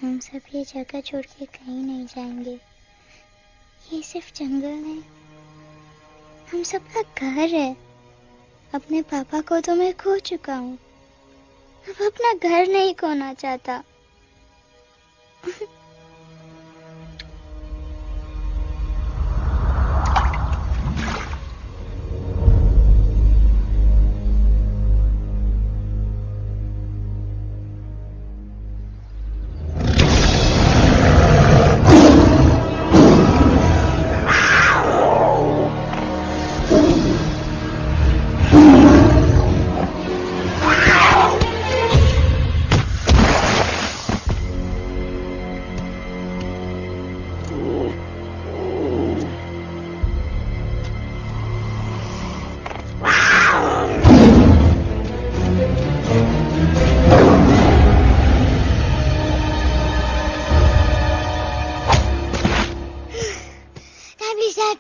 हम सब ये जगह छोड़ के कहीं नहीं जाएंगे। ये सिर्फ जंगल है, हम सबका घर है। अपने पापा को तो मैं खो चुका हूँ, अब अपना घर नहीं खोना चाहता।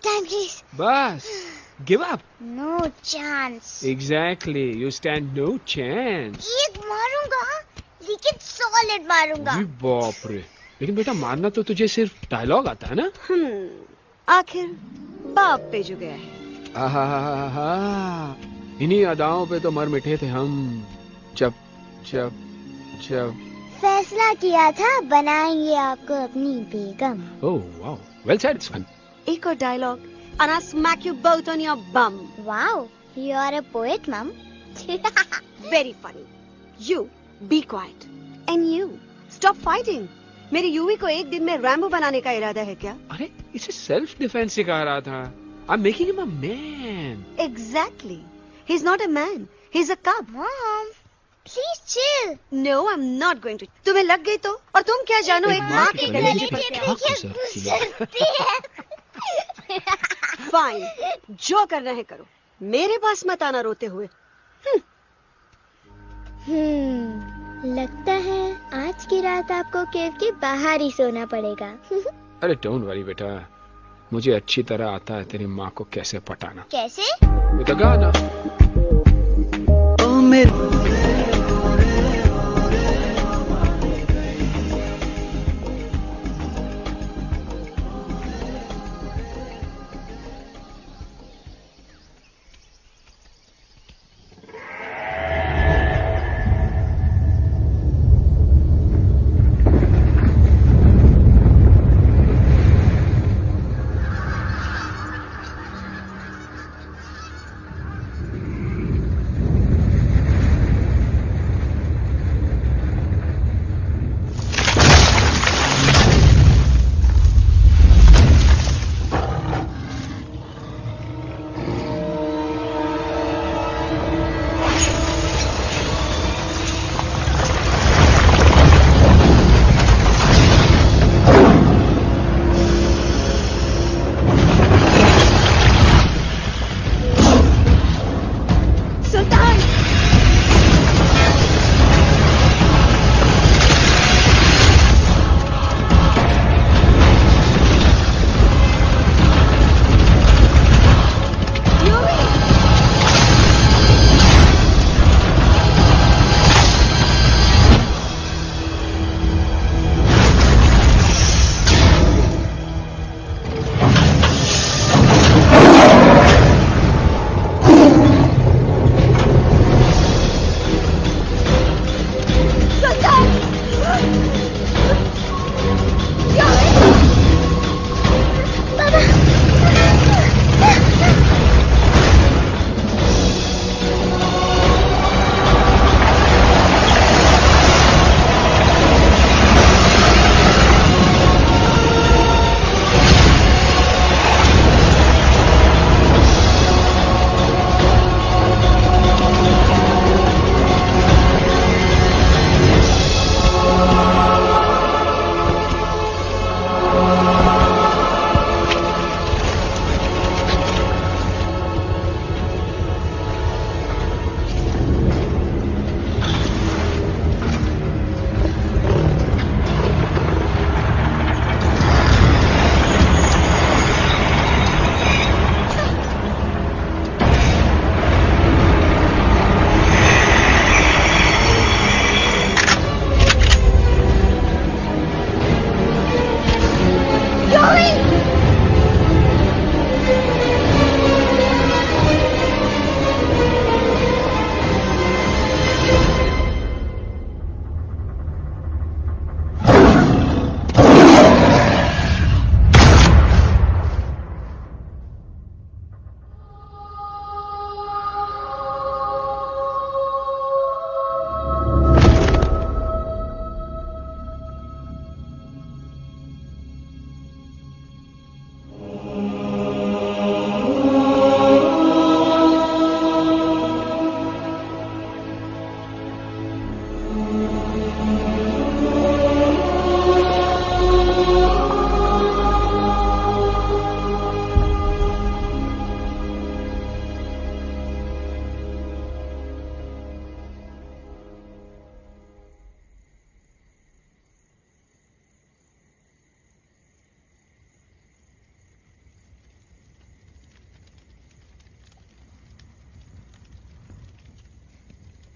Time, please. बस give up. No chance. Exactly, you stand no chance. एक मारूंगा, लेकिन solid मारूंगा। अरे बाप रे, लेकिन बेटा मारना तो तुझे सिर्फ डायलॉग आता है ना? आखिर बाप पे जो गया है। आहा, इन्हीं अदाओं पे तो मर मिटे थे हम जब जब जब फैसला किया था बनाएंगे आपको अपनी बेगम। ओह वाओ, वेल सेड सन। एक और dialogue and I'll smack you both on your bum. Wow, you are a poet, Mom. Very funny. You be quiet and you stop fighting. मेरी यूवी को एक दिन में रैम्बो बनाने का इरादा है क्या? अरे इसे सेल्फ डिफेंस सिखा रहा था। I'm making him a man. Exactly. He's not a man. He's a cub. Mom, please chill. No, I'm not going to. तुम्हें लग गई तो? और तुम क्या जानो एक माँ के गले पर फाइन, जो करना है करो, मेरे पास मत आना रोते हुए। लगता है आज की रात आपको केव के बाहर ही सोना पड़ेगा। अरे डोंट वरी बेटा, मुझे अच्छी तरह आता है तेरी माँ को कैसे पटाना। कैसे? With a गाना। ओ मेरे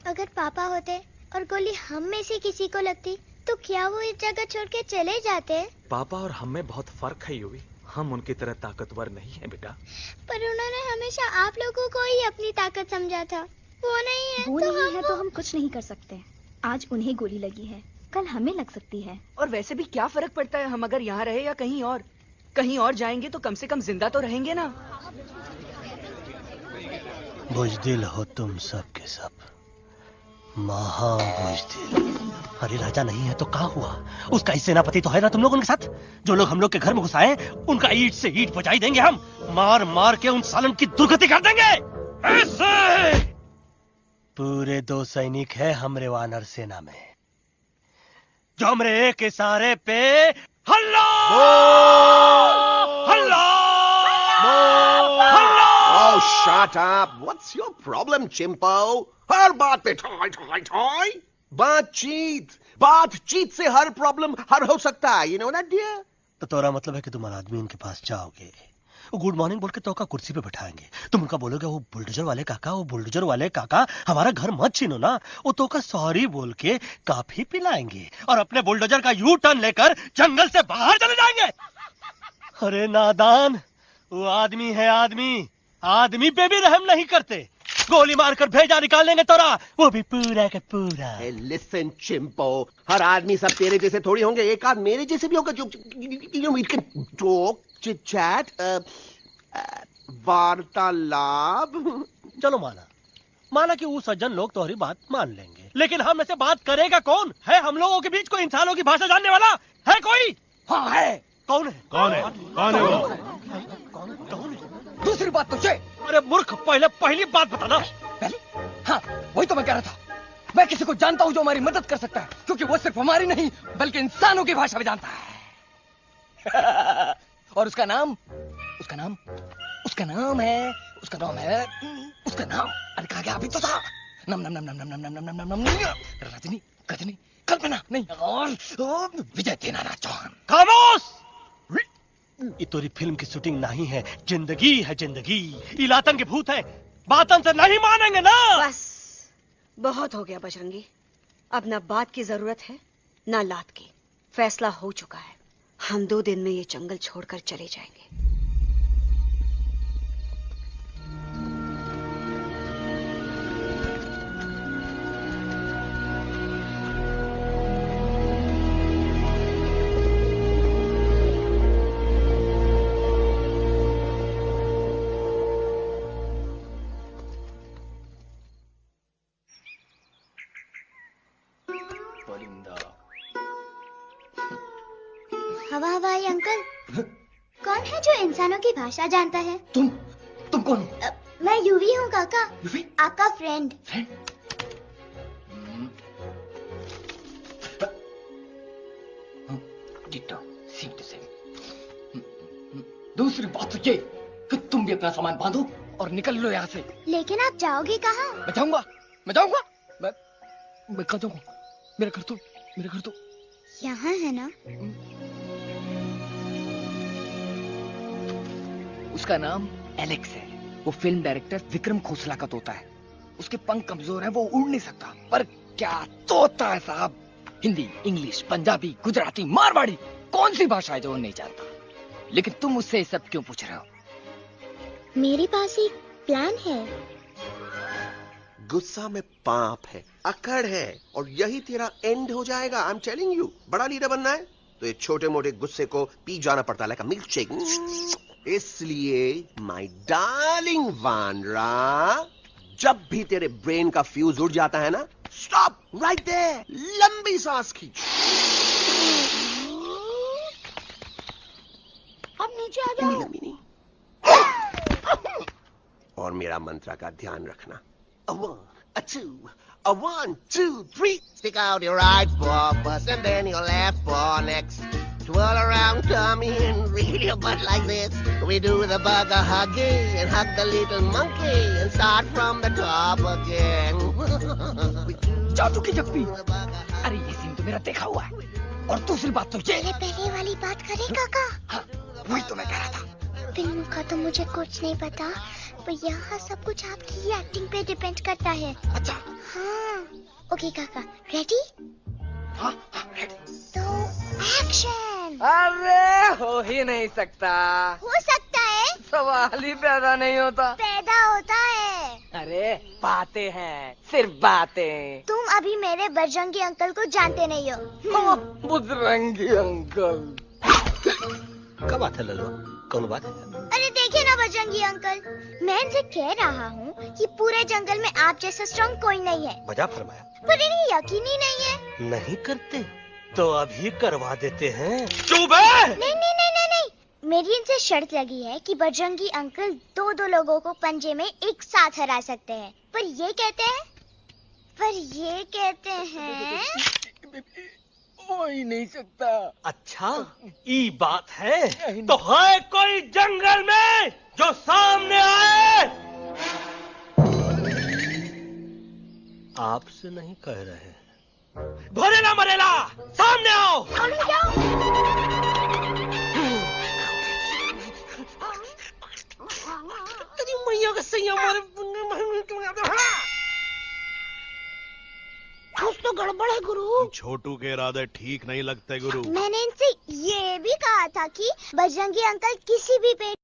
अगर पापा होते और गोली हम में से किसी को लगती तो क्या वो इस जगह छोड़ के चले जाते? पापा और हम में बहुत फर्क है यूवी। हम उनकी तरह ताकतवर नहीं है बेटा। पर उन्होंने हमेशा आप लोगों को ही अपनी ताकत समझा था। वो नहीं है वो तो नहीं है तो हम कुछ नहीं कर सकते। आज उन्हें गोली लगी है, कल हमें लग सकती है। और वैसे भी क्या फर्क पड़ता है हम अगर यहाँ रहे या कहीं और? कहीं और जाएंगे तो कम से कम जिंदा तो रहेंगे ना। बुजदिल हो तुम सब के सब, महाबुजदिल। अरे राजा नहीं है तो क्या हुआ? उसका ही सेनापति तो है ना तुम लोग उनके साथ। जो लोग हम लोग के घर में घुसाए उनका ईंट से ईंट बजाई देंगे हम। मार मार के उन सालन की दुर्गति कर देंगे। ऐसे पूरे 2 सैनिक है हमरे वानर सेना में जो हमरे एक इशारे पे हल्ला हल्ला हल्ला। Oh, shut up! What's your problem, Chimpo? हर बात पे ठोय ठोय ठोय। बातचीत से हर प्रॉब्लम हल हो सकता है, you know that dear? तो तोरा मतलब है कि तुम आदमी इनके पास जाओगे, वो गुड मॉर्निंग बोल के तो का कुर्सी पे बैठाएंगे, तुम उनका बोलोगे वो बुलडोजर वाले काका हमारा घर मत छीनो ना, वो तो का सॉरी बोल के काफी पिलाएंगे और अपने बुलडोजर का यू टर्न लेकर जंगल से बाहर चले जाएंगे। अरे नादान, वो आदमी है आदमी पे भी रहम नहीं करते। गोली मारकर भेजा निकाल लेंगे तोरा, वो भी पूरा का पूरा। Hey, listen, Chimpo. हर आदमी सब तेरे जैसे थोड़ी होंगे, एक आध मेरे जैसे भी होगा जो we can talk, chit chat, वार्तालाप। चलो माना कि वो सज्जन लोग तुम्हारी बात मान लेंगे, लेकिन हम ऐसे बात करेगा कौन? है हम लोगों के बीच कोई इंसानों की भाषा जानने वाला है कोई? हाँ है। कौन है? दूसरी बात तो अरे मूर्ख, पहली बात बताना। पहले? हाँ, वही तो मैं कह रहा था। मैं किसी को जानता हूँ जो हमारी मदद कर सकता है, क्योंकि वो सिर्फ हमारी नहीं बल्कि इंसानों की भाषा भी जानता है। और उसका नाम है अरे कहा गया अभी तो था। नम रजनी गजनी कल्पना नहीं और विजय देनाराज चौहान। खामोश! ये तोरी फिल्म की शूटिंग नहीं है, जिंदगी है जिंदगी। इलातन के भूत है, बातन से नहीं मानेंगे ना। बस बहुत हो गया बजरंगी, अब ना बात की जरूरत है ना लात की। फैसला हो चुका है, हम 2 दिन में ये जंगल छोड़कर चले जाएंगे। हवाई अंकल, कौन है जो इंसानों की भाषा जानता है? तुम कौन हो? मैं यूवी हूँ काका, यूवी? आपका फ्रेंड। दूसरी बात तो ये कि तुम भी अपना सामान बांधो और निकल लो यहाँ से। लेकिन आप जाओगे कहाँ? मैं जाऊंगा मैं कहाँ जाऊंगा? मेरा घर तो यहाँ है ना? उसका नाम एलेक्स है। वो फिल्म डायरेक्टर विक्रम खोसला का तोता है। उसके पंख कमजोर हैं, वो उड़ नहीं सकता, पर क्या तोता है साहब। हिंदी, इंग्लिश, पंजाबी, गुजराती, मारवाड़ी, कौन सी भाषा है जो वो नहीं जानता? लेकिन तुम उससे सब क्यों पूछ रहे हो? मेरे पास एक प्लान है। गुस्सा में पाप है, अकड़ है, और यही तेरा एंड हो जाएगा। आई एम टेलिंग यू, बड़ा लीडर बनना है तो ये छोटे मोटे गुस्से को पी जाना पड़ता है, लाइक अ मिल्क शेक। इसलिए माय डार्लिंग वानरा, जब भी तेरे ब्रेन का फ्यूज उड़ जाता है ना, स्टॉप राइट देयर, लंबी सांस खींच। अब नीचे आ जाओ। लंबी नहीं। और मेरा मंत्र का ध्यान रखना। A 1, a 2, a 1, 2, 3. Stick out your right paw first and then your left paw next. Twirl around tummy and reel your butt like this. We do the bugger huggy and hug the little monkey and start from the top again. जादू की जप्पी। अरे ये scene तो मेरा देखा हुआ है। और दूसरी बात तो ये। पहले वाली बात करें काका? हाँ, वही तो मैं कह रहा था। फिल्मों का तो मुझे कुछ नहीं पता, पर यहाँ सब कुछ आपकी ही एक्टिंग पे डिपेंड करता है। अच्छा। हाँ। ओके काका, रेडी? हाँ रेडी। तो एक्शन। अरे हो ही नहीं सकता। हो सकता है। सवाल ही पैदा नहीं होता। पैदा होता है। अरे बातें हैं, सिर्फ बातें। तुम अभी मेरे बजरंगी अंकल को जानते नहीं हो। बजरंगी अंकल। क्या बात है लल्लू, कौन बात है? अरे देखिए ना बजरंगी अंकल, मैं इनसे कह रहा हूँ कि पूरे जंगल में आप जैसा स्ट्रॉन्ग कोई नहीं है। मजा फरमाया। पर इन्हें यकीन ही नहीं है। नहीं करते तो अभी करवा देते हैं। चुप है। नहीं नहीं नहीं नहीं नहीं, मेरी इनसे शर्त लगी है कि बजरंगी अंकल दो लोगों को पंजे में एक साथ हरा सकते हैं। पर ये कहते हैं हो ही नहीं सकता। अच्छा ये बात है, तो है कोई जंगल में जो सामने आए? आपसे नहीं कह रहे, भरेला मरेला सामने आओ। मैया का सैया मारे। कुछ तो गड़बड़ है गुरु। छोटू के इरादे ठीक नहीं लगते गुरु। मैंने इनसे ये भी कहा था कि बजरंगी अंकल किसी भी पेड़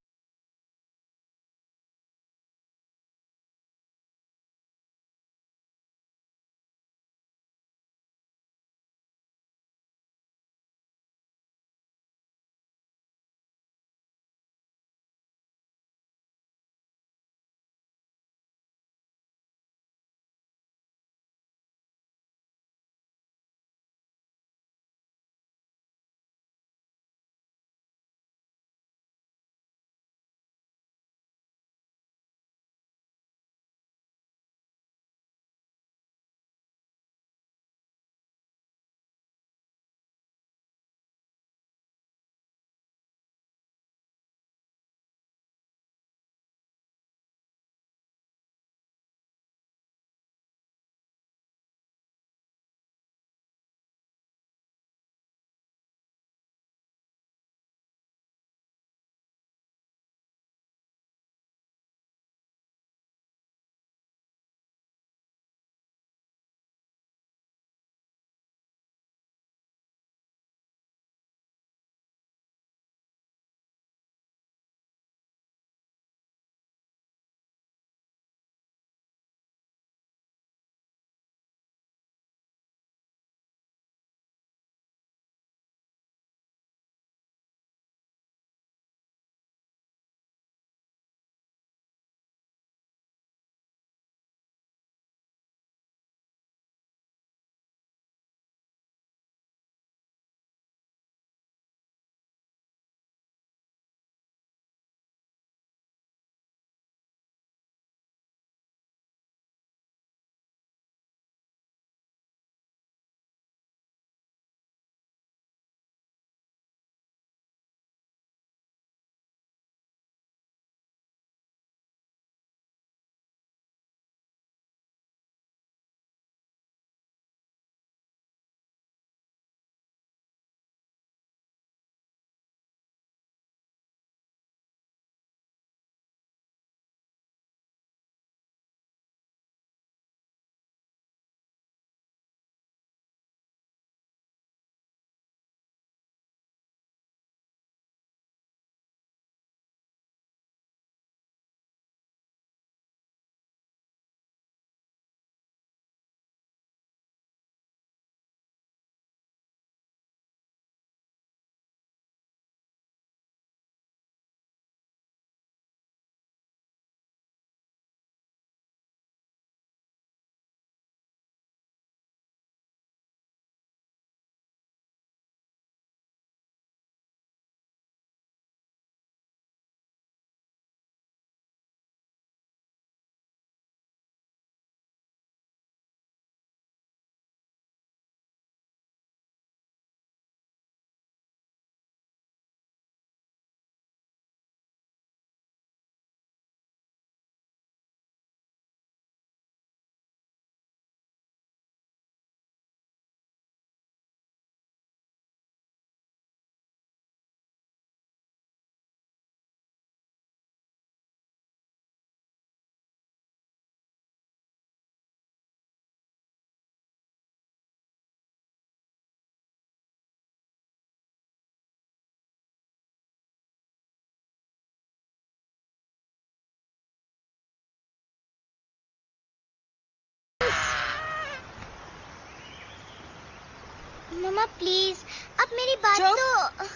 मम्मा प्लीज, अब मेरी बात चुप। तो।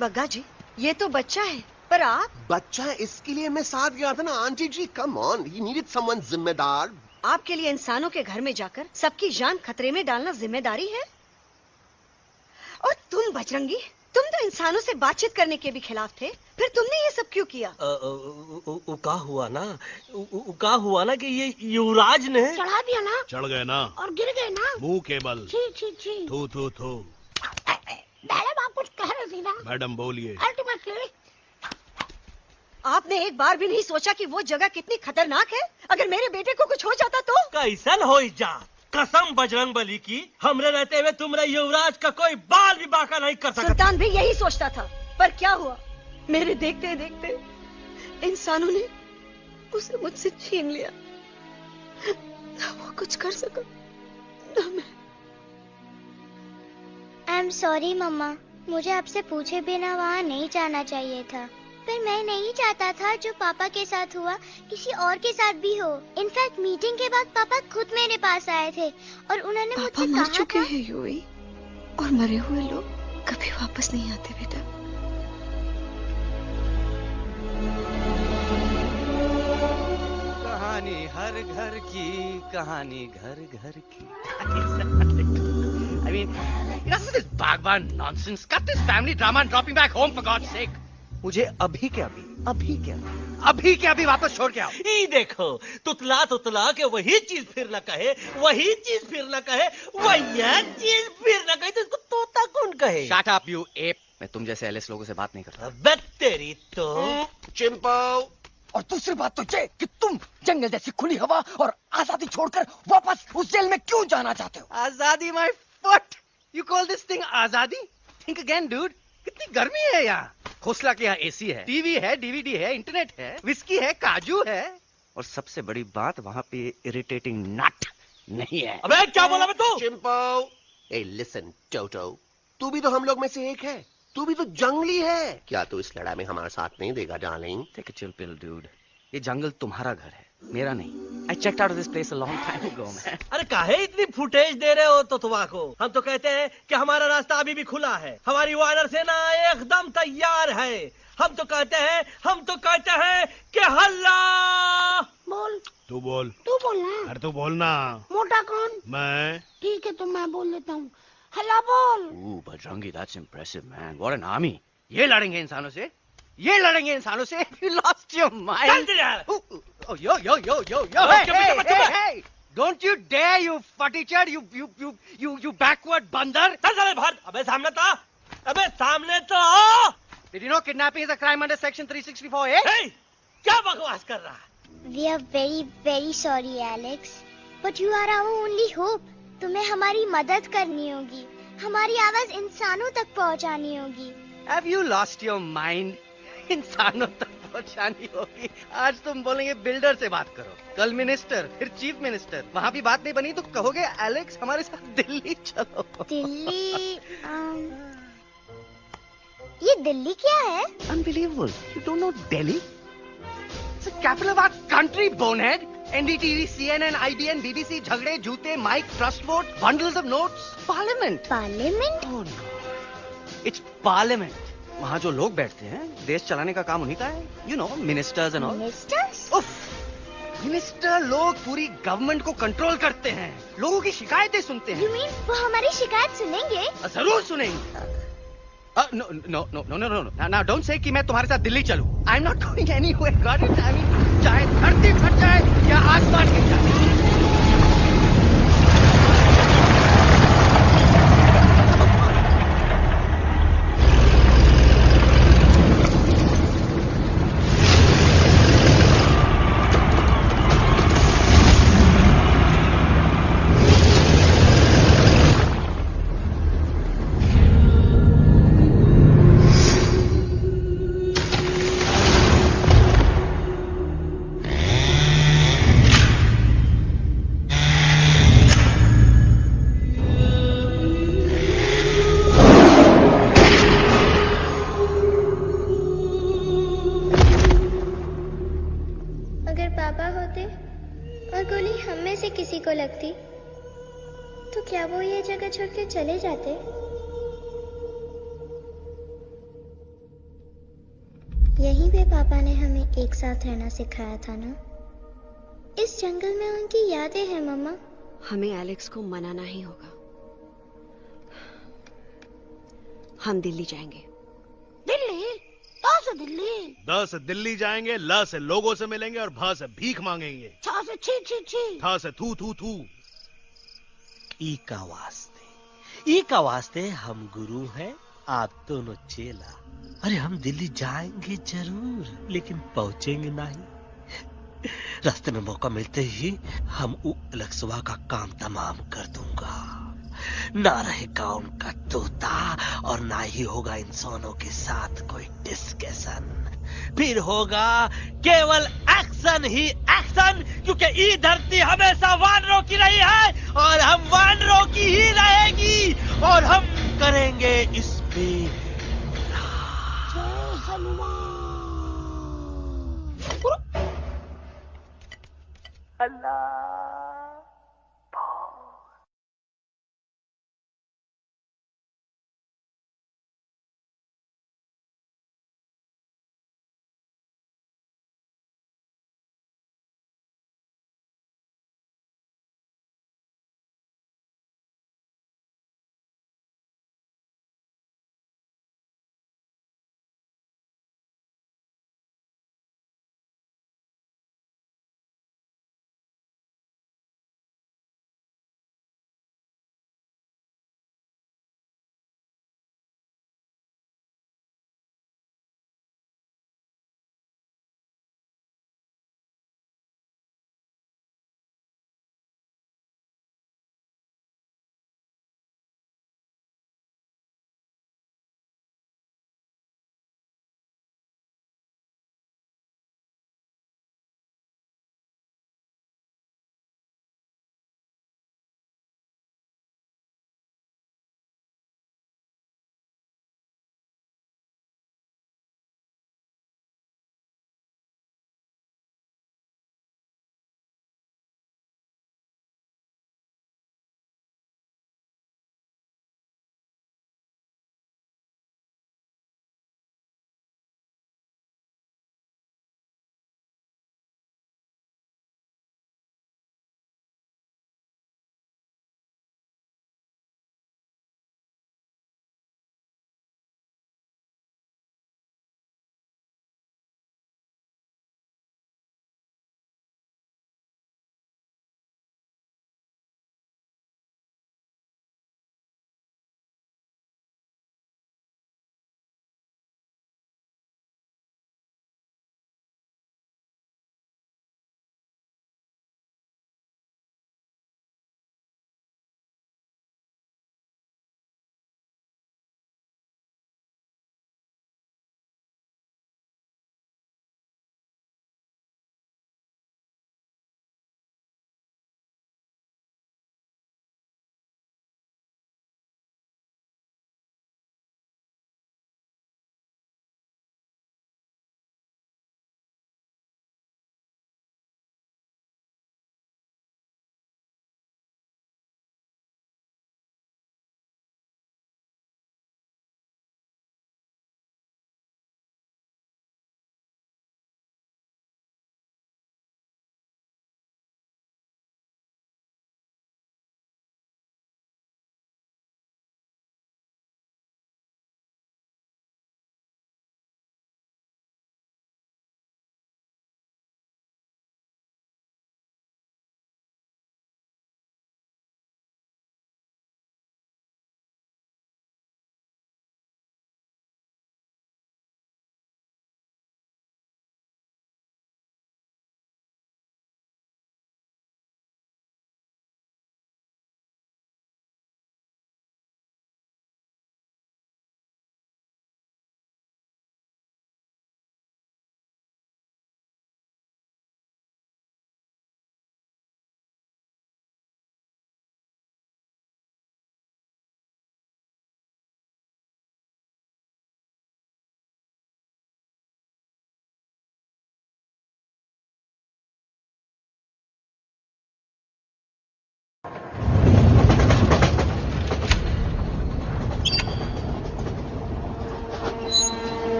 बग्गा जी, ये तो बच्चा है, पर आप? बच्चा है इसके लिए मैं साथ गया था ना aunty ji. Come on, he needed someone जिम्मेदार। आपके लिए इंसानों के घर में जाकर सबकी जान खतरे में डालना जिम्मेदारी है? और तुम बजरंगी, तुम तो इंसानों से बातचीत करने के भी खिलाफ थे, फिर तुमने ये सब क्यों किया? का हुआ ना कि ये युवराज ने चढ़ा दिया ना, चढ़ गए ना और गिर गए ना। मुंह के बल। छी छी छी। थू थू थू। मैडम आप कुछ कह रहे थे ना। मैडम बोलिए। अल्टीमेटली आपने एक बार भी नहीं सोचा कि वो जगह कितनी खतरनाक है? अगर मेरे बेटे को कुछ हो जाता तो? कैसन हो जा, कसम बजरंग बली की, हमरे रहते हुए तुमरे युवराज का कोई बाल भी बाका नहीं कर सकता। सुल्तान भी यही सोचता था, पर क्या हुआ? मेरे देखते देखते इंसानों ने उसे मुझसे छीन लिया। ना वो कुछ कर सका, ना मैं। आई एम सॉरी मम्मा, मुझे आपसे पूछे बिना वहाँ नहीं जाना चाहिए था, पर मैं नहीं चाहता था जो पापा के साथ हुआ किसी और के साथ भी हो। इनफैक्ट मीटिंग के बाद पापा खुद मेरे पास आए थे और उन्होंने मुझसे कहा मर चुके था, हैं यूवी, और मरे हुए लोग कभी वापस नहीं आते बेटा। कहानी हर घर की, कहानी घर घर की। I mean, enough of this Bhagwan nonsense. Cut this family drama and drop me back home for God's sake. मुझे अभी के अभी वापस छोड़ के आओ। ई देखो, तुतला तुतला के वही चीज फिर न कहे, वही चीज फिर न कहे, वही चीज फिर न कहे, तो इसको तोता कौन कहे? Shut up, you ape. मैं तुम जैसे एलिस लोगों से बात नहीं करता। अबे तेरी तो। चिंपो। और दूसरी बात तो ये कि तुम जंगल जैसी खुली हवा और आजादी छोड़कर वापस उस जेल में क्यों जाना चाहते हो? आजादी my foot. You call this thing आजादी? Think again, dude. कितनी गर्मी है यहाँ। खोसला के यहाँ एसी है, टीवी है, डीवीडी है, इंटरनेट है, विस्की है, काजू है, और सबसे बड़ी बात वहाँ पे इरिटेटिंग नट नहीं है। अबे क्या बोला मैं तू? चिंपो। ए लिसन टोटो, तू भी तो हम लोग में से एक है, तू भी तो जंगली है। क्या तू इस लड़ाई में हमारा साथ नहीं देगा darling? Take a chill pill, dude. ये जंगल तुम्हारा घर है, मेरा नहीं। I checked out of this place a long time ago, man. अरे काहे इतनी फुटेज दे रहे हो तुतवा को? हम तो कहते हैं कि हमारा रास्ता अभी भी खुला है, हमारी वानर सेना एकदम तैयार है। हम तो कहते हैं कि हल्ला। बोल। तू बोल। तू बोलना। अरे तू बोलना। मोटा कौन? मैं। ठीक है, तो मैं बोल देता हूँ। हल्ला बोल। Ooh, Bajrangi, that's impressive, man. What an army. ये लड़ेंगे इंसानों से? ये लड़ेंगे इंसानों से? You lost your mind. Oh, yo. Hey. Don't you dare, you futichard, you backward बंदर. चल बाहर। अबे सामने तो आओ। Did you know kidnapping is a crime under section 364A? Hey, क्या बकवास कर रहा है? We are very very sorry Alex, but you are our only hope. तुम्हें हमारी मदद करनी होगी, हमारी आवाज इंसानों तक पहुंचानी होगी। Have you lost your mind? इंसानों तक पहुंचानी होगी। आज तुम बोलेंगे बिल्डर से बात करो, कल मिनिस्टर, फिर चीफ मिनिस्टर, वहाँ भी बात नहीं बनी तो कहोगे एलेक्स हमारे साथ दिल्ली चलो। दिल्ली? ये दिल्ली क्या है? Unbelievable. You don't know Delhi? It's the capital of our country, bonehead. NDTV, CNN, IBN, BBC, झगड़े, जूते, mic, trust vote, bundles of notes, parliament. Parliament? Oh no. It's parliament. वहाँ जो लोग बैठते हैं, देश चलाने का काम उन्हीं का है। You know, ministers and all. Ministers? उफ, मिनिस्टर लोग पूरी गवर्नमेंट को कंट्रोल करते हैं, लोगों की शिकायतें सुनते हैं। You mean वो हमारी शिकायत सुनेंगे? जरूर सुनेंगे। No. Now don't say कि मैं तुम्हारे साथ दिल्ली चलूं. I'm not going anywhere. Got it? I mean, चाहे धरती फट जाए या आसमान गिर जाए। किसी को लगती तो क्या वो ये जगह छोड़ के चले जाते? यहीं पे पापा ने हमें एक साथ रहना सिखाया था ना। इस जंगल में उनकी यादें हैं मम्मा। हमें एलेक्स को मनाना ही होगा। हम दिल्ली जाएंगे। दिल्ली? कहाँ से दिल्ली? द से दिल्ली जाएंगे, ल से लोगों से मिलेंगे और भ से भीख मांगेंगे। छ से छी छी छी। थ से थू थू थू। ई का वास्ते हम गुरु हैं, आप दोनों चेला। अरे हम दिल्ली जाएंगे जरूर, लेकिन पहुंचेंगे नहीं। रास्ते में मौका मिलते ही हम अलक्सवा का काम तमाम कर दूंगा। ना रहेगा उनका तोता और ना ही होगा इंसानों के साथ कोई डिस्कशन। फिर होगा केवल एक्शन ही एक्शन, क्योंकि ये धरती हमेशा वानरों की रही है और हम वानरों की ही रहेगी और हम करेंगे इस पे अल्लाह।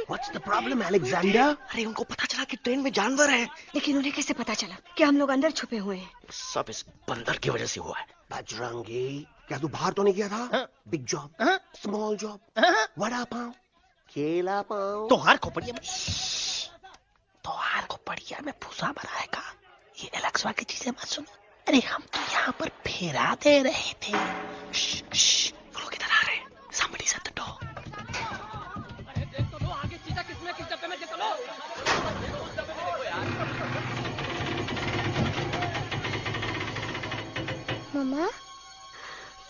What's the problem, Alexander? अरे उनको पता चला कि ट्रेन में जानवर है, लेकिन उन्हें कैसे पता चला कि हम लोग अंदर छुपे हुए हैं? सब इस बंदर की वजह से हुआ है। बजरंगी, क्या तू बाहर तो नहीं गया था? Big job, small job, vada pav, केला पाव। तोहार खोपड़िया में भूसा भरा है का? ये एलेक्सा की चीजें मत सुनो। अरे हम तो यहाँ पर फेरा दे रहे थे। वो लोग इधर आ रहे हैं। Somebody's at the door. Mama,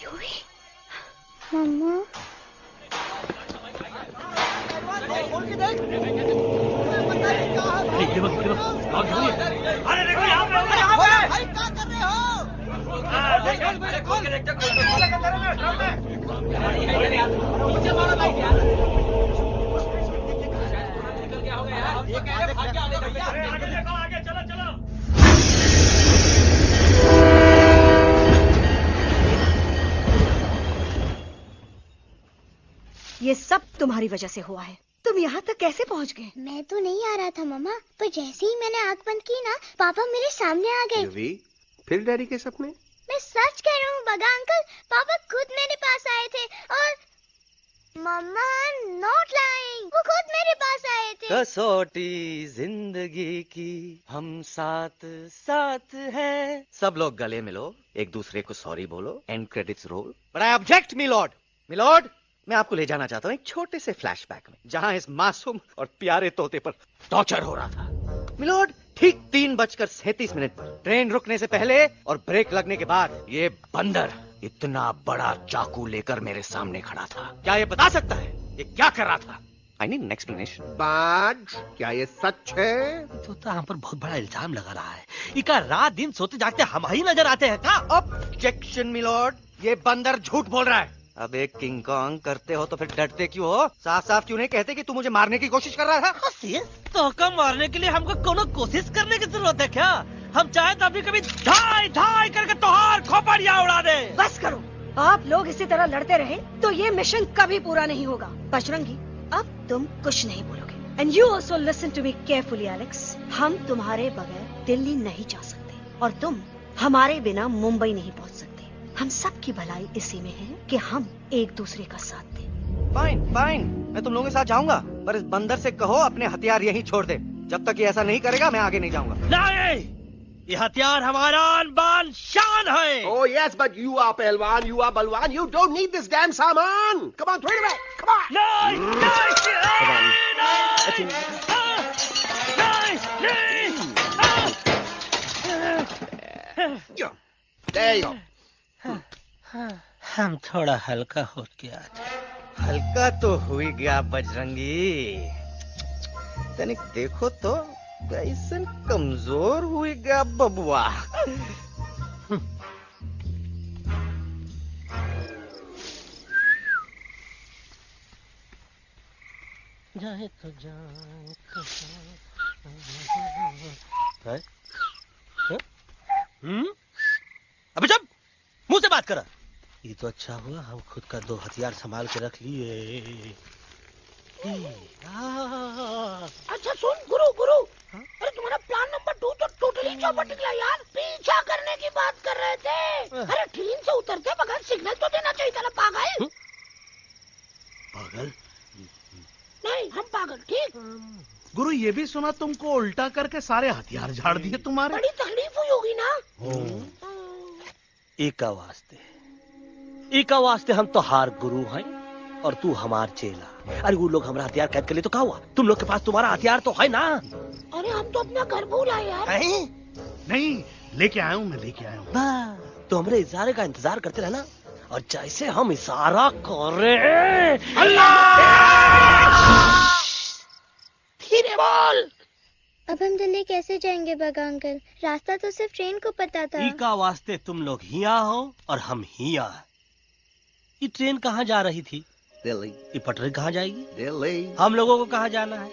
Yuvi, mama. अरे देखो यहाँ पे भाई क्या कर रहे ये सब तुम्हारी वजह से हुआ है। तुम यहाँ तक कैसे पहुँच गए? मैं तो नहीं आ रहा था मम्मा, पर जैसे ही मैंने आंख बंद की ना, पापा मेरे सामने आ गए। यूवी, फिर डैडी के सपने? मैं सच कह रहा हूँ बगा अंकल, पापा खुद मेरे पास आए थे और मम्मा नॉट लाइंग, वो खुद मेरे पास आए थे। कसौटी जिंदगी की हम साथ साथ हैं। सब लोग गले मिलो, एक दूसरे को सॉरी बोलो, and credits roll. But I object milord. Milord, मैं आपको ले जाना चाहता हूँ एक छोटे से फ्लैशबैक में, जहाँ इस मासूम और प्यारे तोते पर टॉर्चर हो रहा था। मिलॉर्ड, ठीक 3:37 पर ट्रेन रुकने से पहले और ब्रेक लगने के बाद ये बंदर इतना बड़ा चाकू लेकर मेरे सामने खड़ा था। क्या ये बता सकता है ये क्या कर रहा था? I need an explanation. बाज, क्या ये सच है? तो हम पर बहुत बड़ा इल्जाम लगा रहा है। इका रात दिन सोते जागते हम ही नजर आते हैं का? ऑब्जेक्शन मिलॉर्ड, ये बंदर झूठ बोल रहा है। अब एक किंग कॉन्ग करते हो तो फिर डरते क्यों हो? साफ साफ क्यों नहीं कहते कि तू मुझे मारने की कोशिश कर रहा था? तो कम मारने के लिए हमको कोनो कोशिश करने की जरूरत है क्या? हम चाहे तो अभी कभी धाई धाई करके तोहार खोपड़िया उड़ा दे। बस करो, आप लोग इसी तरह लड़ते रहे तो ये मिशन कभी पूरा नहीं होगा। बजरंगी, अब तुम कुछ नहीं बोलोगे। And you also listen to me carefully Alex. हम तुम्हारे बगैर दिल्ली नहीं जा सकते और तुम हमारे बिना मुंबई नहीं पहुंच सकते। हम सब की भलाई इसी में है कि हम एक दूसरे का साथ दें। फाइन फाइन, मैं तुम लोगों के साथ जाऊंगा, पर इस बंदर से कहो अपने हथियार यहीं छोड़ दे। जब तक ये ऐसा नहीं करेगा मैं आगे नहीं जाऊंगा। नहीं, ये हथियार हमारा आन-बान शान है। Oh yes, but you are पहलवान, you are बलवान, you don't need this damn सामान. Come on, throw it away. Come on. There you go. हम थोड़ा हल्का हो गया। हल्का तो हुई गया बजरंगी, तनिक देखो तो कैसन कमजोर हुई गया बबुआ। जाए तो जाए अबे जब करा। ये तो अच्छा हुआ हम खुद का 2 हथियार संभाल के रख लिए। अच्छा सुन गुरु गुरु, अरे तुम्हारा प्लान नंबर 2 तो टोटली चौपट निकला यार। पीछा करने की बात कर रहे थे। अरे ट्रेन से उतरते बगैर सिग्नल तो देना चाहिए था ना पागल। पागल? नहीं हम पागल, ठीक। गुरु ये भी सुना तुमको उल्टा करके सारे हथियार झाड़ दिए तुम्हारे। बड़ी तकलीफ हुई होगी ना। एका वास्ते हम तो हार गुरु हैं और तू हमार चेला। अरे वो लोग हमारा हथियार कैद कर ले तो क्या हुआ? तुम लोग के पास तुम्हारा हथियार तो है ना। अरे हम तो अपना घर भूल आए यार। नहीं लेके आया हूँ, मैं लेके आया हूँ। तो हमारे इशारे का इंतजार करते रहना और जैसे हम इशारा करें अल्लाह धीरे बोल। अब हम दिल्ली कैसे जाएंगे बगा अंकल? रास्ता तो सिर्फ ट्रेन को पता था। एका वास्ते तुम लोग हिया हो और हम हिया। ये ट्रेन कहाँ जा रही थी? दिल्ली। ये पटरी कहाँ जाएगी? दिल्ली। हम लोगों को कहाँ जाना है?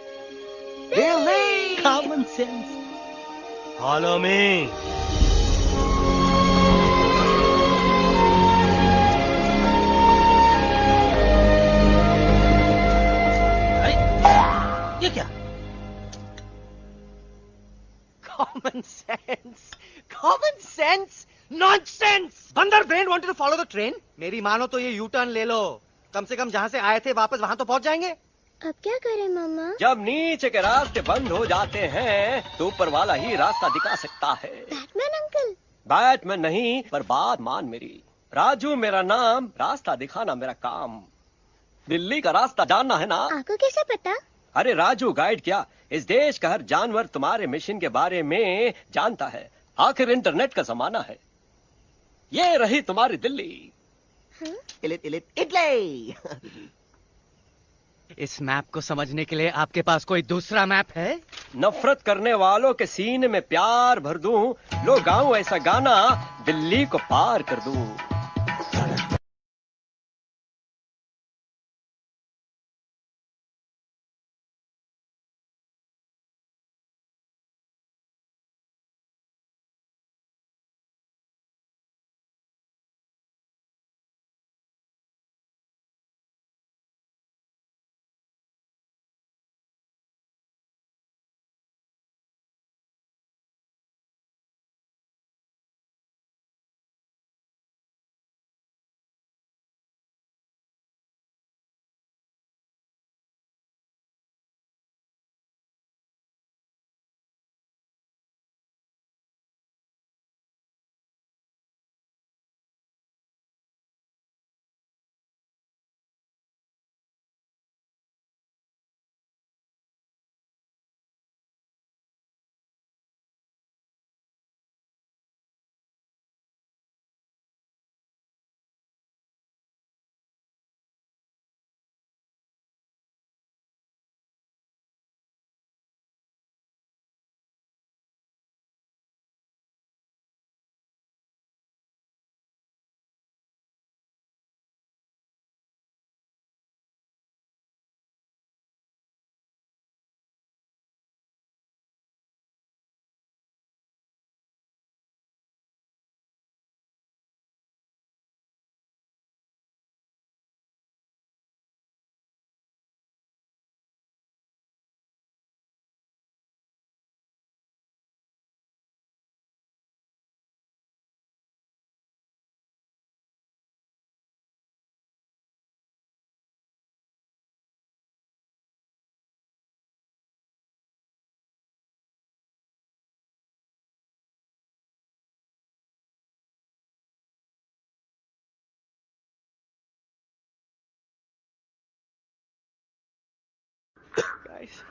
Delhi. Common sense. Follow me. ये क्या? Common sense, common sense, nonsense. बंदर brain wanted to follow the train. मेरी मानो तो ये यू टर्न ले लो। कम से कम जहाँ से आए थे वापस वहाँ तो पहुँच जाएंगे। अब क्या करें मामा? जब नीचे के रास्ते बंद हो जाते हैं तो ऊपर वाला ही रास्ता दिखा सकता है। Batman uncle? बैटमैन नहीं, पर बात मान मेरी। राजू मेरा नाम, रास्ता दिखाना मेरा काम। दिल्ली का रास्ता जानना है ना? आपको कैसे पता? अरे राजू गाइड क्या, इस देश का हर जानवर तुम्हारे मिशन के बारे में जानता है। आखिर इंटरनेट का जमाना है। ये रही तुम्हारी दिल्ली। इटली। इस मैप को समझने के लिए आपके पास कोई दूसरा मैप है? नफरत करने वालों के सीने में प्यार भर दूं, लो गाऊं ऐसा गाना, दिल्ली को पार कर दूं।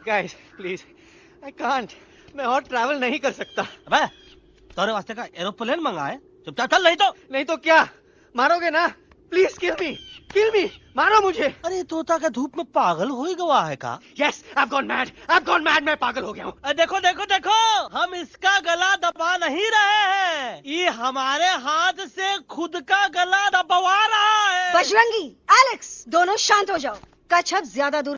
Guys, please, I can't. मैं और ट्रैवल नहीं कर सकता। अबे, तोरे वास्ते का एरोप्लेन मंगाए? चुपचाप चल, नहीं तो क्या? मारोगे ना? प्लीज किल मी, मारो मुझे। अरे तोता के धूप में पागल हो ही गवा है का? Yes, I've gone mad, मैं पागल हो गया हूँ। देखो, हम इसका गला दबा नहीं रहे हैं, ये हमारे हाथ से खुद का गला दबवा रहा है। बजरंगी, एलेक्स, दोनों शांत हो जाओ। कच्छ अब ज्यादा दूर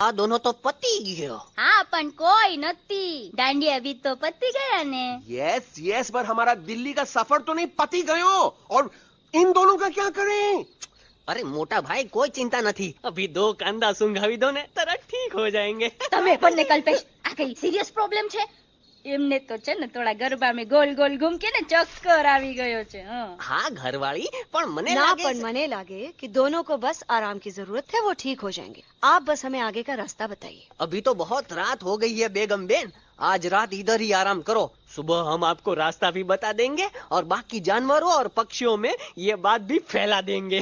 આ દોનો તો પતી ગયો. હા પણ કોઈ નથી. દાંડિયા भी तो પતી ગયા ને. यस यस, पर हमारा दिल्ली का सफर तो नहीं पति गयो. और इन दोनों का क्या करें? અરે મોટા ભાઈ કોઈ ચિંતા નથી. અભી 2 કાંદા સુંઘાવી દો ને તરત ઠીક हो जाएंगे. તમે પણ ને કલ્પેશ આ કઈ સિરિયસ પ્રોબ્લેમ છે? એમને તો છે ને થોડા ગરબામાં ગોલ ગોલ ઘૂમ કે ને ચક્કર આવી ગયો છે. हाँ घरवाली पर मने ना लागे पर मने लागे कि दोनों को बस आराम की जरूरत है, वो ठीक हो जाएंगे. आप बस हमें आगे का रास्ता बताइए. अभी तो बहुत रात हो गई है बेगम बेन. आज रात इधर ही आराम करो. सुबह हम आपको रास्ता भी बता देंगे और बाकी जानवरों और पक्षियों में ये बात भी फैला देंगे.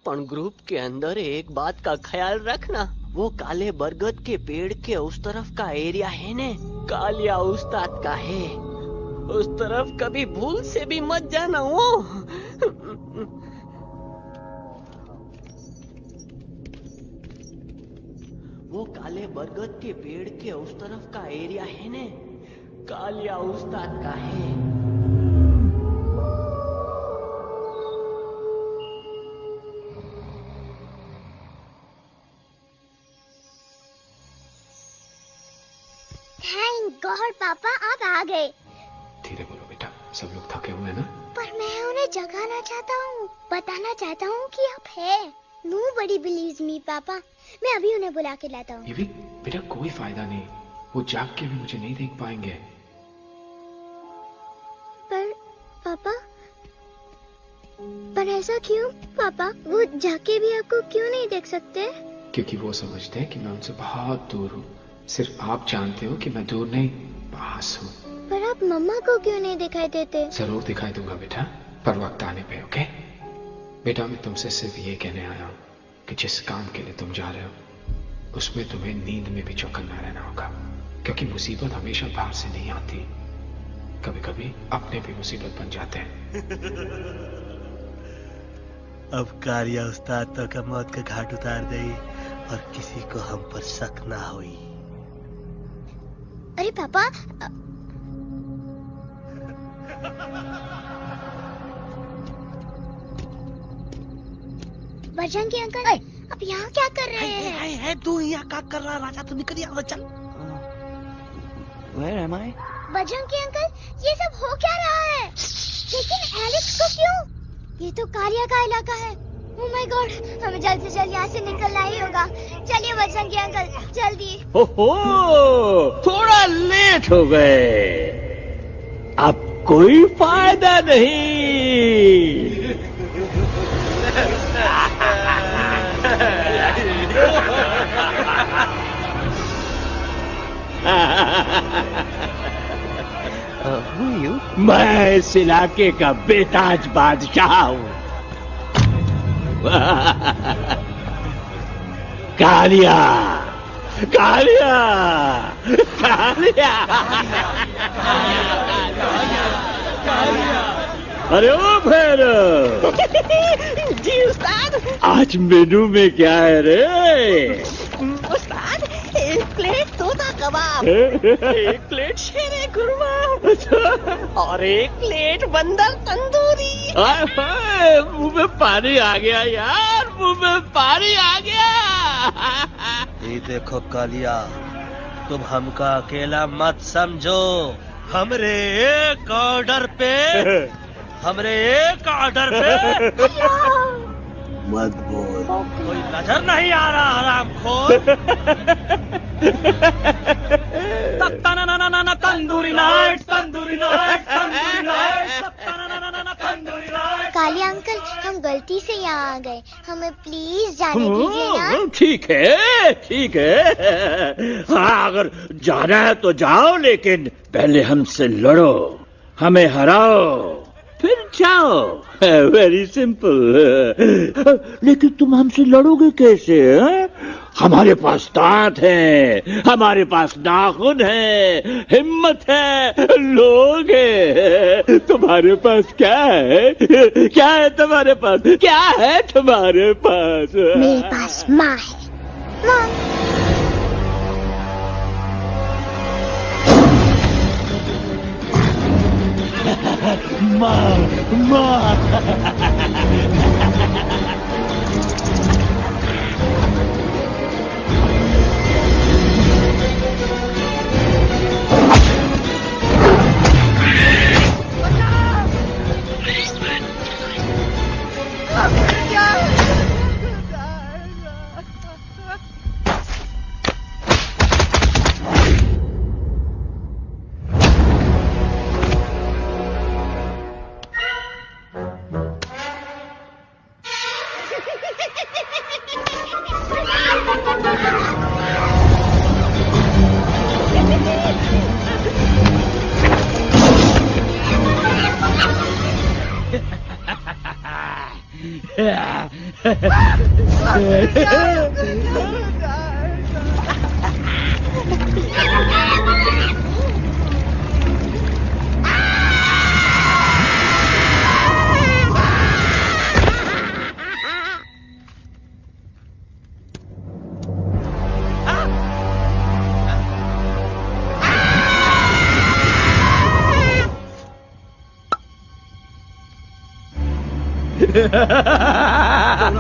पर ग्रुप के अंदर एक बात का ख्याल रखना. वो काले बरगद के पेड़ के उस तरफ का एरिया है ने कालिया उस्ताद का है. उस तरफ कभी भूल से भी मत जाना. वो काले बरगद के पेड़ के उस तरफ का एरिया है ने कालिया उस्ताद का है. थैंक गॉड पापा आप आ गए. धीरे बोलो बेटा, सब लोग थके हुए हैं ना. पर मैं उन्हें जगाना चाहता हूँ, बताना चाहता हूँ कि आप है. Nobody believes me पापा. मैं अभी उन्हें बुला के लाता हूँ. ये भी बेटा कोई फायदा नहीं, वो जाग के भी मुझे नहीं देख पाएंगे. पर पापा, पर ऐसा क्यों पापा? वो जाके भी आपको क्यों नहीं देख सकते? क्योंकि वो समझते हैं कि मैं उनसे बहुत दूर हूँ. सिर्फ आप जानते हो कि मैं दूर नहीं, पास हूँ. पर आप मम्मा को क्यों नहीं दिखाई देते? जरूर दिखाई दूंगा बेटा, पर वक्त आने पे. ओके बेटा, मैं तुमसे सिर्फ ये कहने आया हूँ कि जिस काम के लिए तुम जा रहे हो उसमें तुम्हें नींद में भी चौकन्ना रहना होगा. क्योंकि मुसीबत हमेशा बाहर से नहीं आती, कभी कभी अपने भी मुसीबत बन जाते हैं. अब कालिया उस्ताद तो का मौत का घाट उतार दे और किसी को हम पर शक ना हुई. अरे पापा, बजरंगी अंकल, अब यहाँ क्या कर रहे हैं? है तू यहाँ क्या कर रहा? राजा तू निकल यहाँ से, चल. Where am I? Bajrangi uncle, ये सब हो क्या रहा है? लेकिन एलेक्स को क्यों? ये तो कालिया का इलाका है. ओह माय गॉड, हमें जल्द से जल्द यहाँ से निकलना ही होगा. चलिए बजरंगी अंकल, जल्दी. ओहो, थोड़ा लेट हो गए. अब कोई फायदा नहीं. मैं इस इलाके का बेताज बादशाह हूँ. कालिया, कालिया, कालिया. अरे ओ भैरव. जी उस्ताद. आज मेनू में क्या है रे? उस्ताद, 1 प्लेट तोता कबाब, 1 प्लेट शेरे कुरमा और 1 प्लेट बंदर तंदूरी. मुंह में पानी आ गया यार, मुंह में पानी आ गया. ये देखो कालिया, तुम हमका अकेला मत समझो. हमरे एक ऑर्डर पे मत बोल. कोई नजर नहीं आ रहा हरामखोर. Tandoori night, tandoori night, tandoori night, tandoori night. Kaliya uncle, हम गलती से यहाँ आ गए, हमें प्लीज जाने दीजिए ना. ठीक है, ठीक है. हाँ, अगर जाना है तो जाओ, लेकिन पहले हमसे लड़ो, हमें हराओ, फिर जाओ. Very simple. लेकिन तुम हमसे लड़ोगे कैसे? हमारे पास दांत है, हमारे पास नाखून है, हिम्मत है, लोग है. तुम्हारे पास क्या है? क्या है तुम्हारे पास? क्या है तुम्हारे पास? मेरे पास माँ है. माँ, माँ.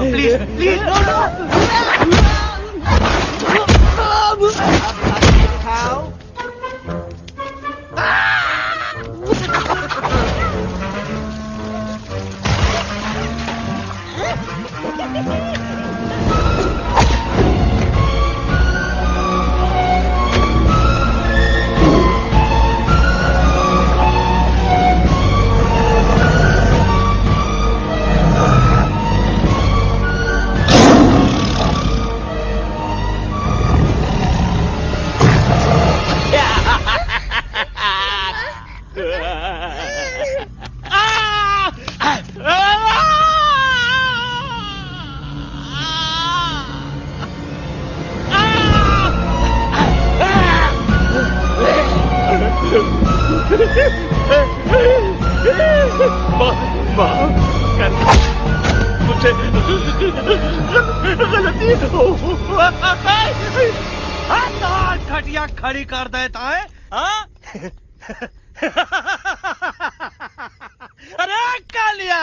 प्लीज प्लीज मुझे गलती हो खटिया खड़ी कर देता है अरे कालिया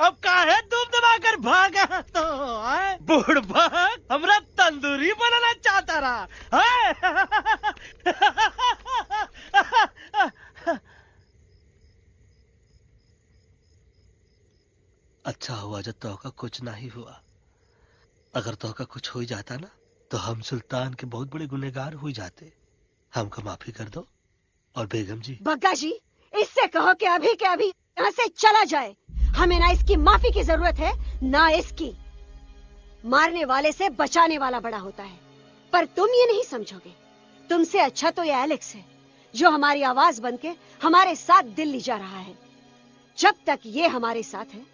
अब काहे तुम दबाकर भागा तो बुढ़बा हमरा तंदूरी बनाना चाहता रहा अच्छा हुआ जब तोहका कुछ नहीं हुआ। अगर तोहका कुछ हो जाता ना तो हम सुल्तान के बहुत बड़े गुनहगार हो जाते। हमको माफी कर दो। और बेगम जी, बग्गा जी, इससे कहो कि अभी के अभी यहाँ से चला जाए। हमें ना इसकी माफी की जरूरत है ना इसकी। मारने वाले से बचाने वाला बड़ा होता है, पर तुम ये नहीं समझोगे। तुमसे अच्छा तो ये एलेक्स है जो हमारी आवाज बनके हमारे साथ दिल्ली जा रहा है। जब तक ये हमारे साथ है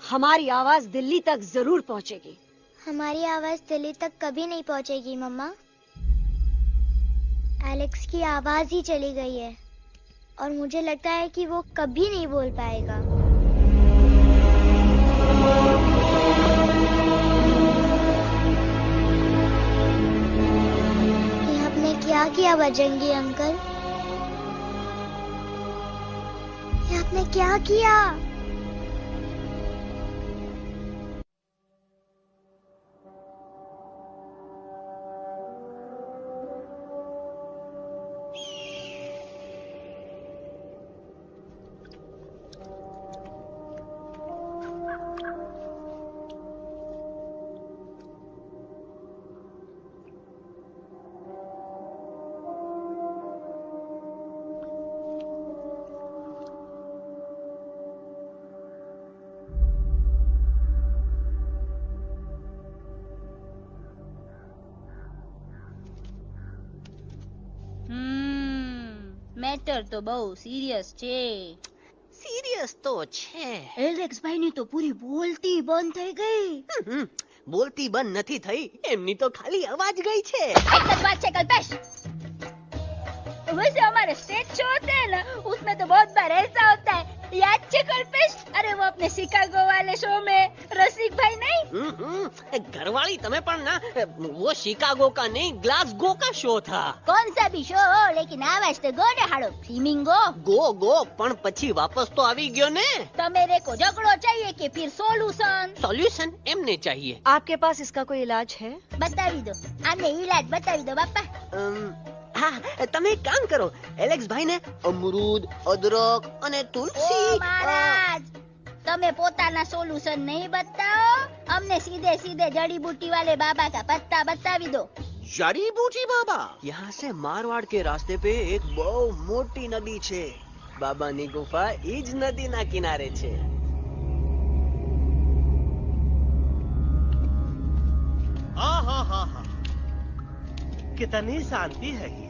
हमारी आवाज दिल्ली तक जरूर पहुंचेगी। हमारी आवाज दिल्ली तक कभी नहीं पहुंचेगी मम्मा। एलेक्स की आवाज ही चली गई है और मुझे लगता है कि वो कभी नहीं बोल पाएगा। ये आपने क्या किया बजरंगी अंकल? ये आपने क्या किया? મેટર તો બહુ સિરિયસ છે। સિરિયસ તો છે। એલેક્સ ભાઈ ની તો પૂરી બોલતી બંધ થઈ ગઈ। બોલતી બંધ નથી થઈ, એમની તો ખાલી અવાજ ગઈ છે। એક જ बात છે कल्पेश, वैसे हमारे स्टेज शो होते हैं ना उसमें तो बहुत बार ऐसा होता है, याद है कल्पेश? अरे वो अपने शिकागो वाले शो में रसिक भाई नहीं? घरवाली तमें पण ना, वो शिकागो का नहीं ग्लासगो का शो था। कौन सा भी शो हो लेकिन आवाज तो गो ने हाड़ो फ्लेमिंगो गो पण પછી વાપસ તો આવી ગયો ને। तो मेरे को झगड़ो चाहिए कि फिर सॉल्यूशन एमने चाहिए। आपके पास इसका कोई इलाज है? बतावी दो, आने इलाज बतावी दो बापा। हाँ, તમે એક કામ કરો, એલેક્સ ભાઈ ને અમરૂદ, અદરક અને તુલસી। ओ महाराज, તમે પોતાના સોલ્યુશન नहीं बताओ, हमने सीधे सीधे जड़ी बूटी वाले बाबा का पत्ता बतावी दो। जड़ी बूटी बाबा? यहाँ से मारवाड़ के रास्ते पे एक बहु मोटी नदी छे। बाबा नी गुफा इज नदी ना किनारे छे। हाँ, कितनी शांति है यहाँ।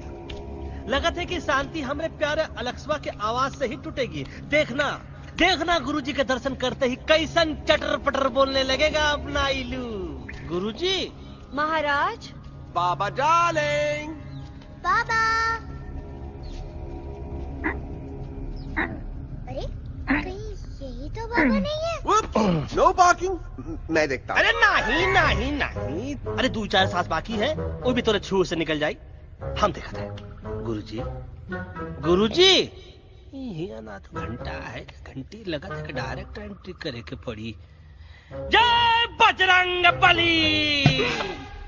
लगत है कि शांति हमरे प्यारे अलेक्सवा के आवाज से ही टूटेगी। देखना देखना गुरुजी के दर्शन करते ही कैसन चटर पटर बोलने लगेगा अपना इलू। गुरुजी। महाराज। बाबा डार्लिंग। बाबा। अरे कहीं यही तो बाबा नहीं है। No parking. मैं देखता हूँ। अरे नहीं नहीं नहीं, अरे 2-4 सांस बाकी है, वो भी तोरे छू से निकल जाई। हम देखा था। गुरुजी गुरुजी यहाँ ना तो घंटा है, घंटी लगा था, डायरेक्ट एंट्री करे के पड़ी। जय बजरंग बली।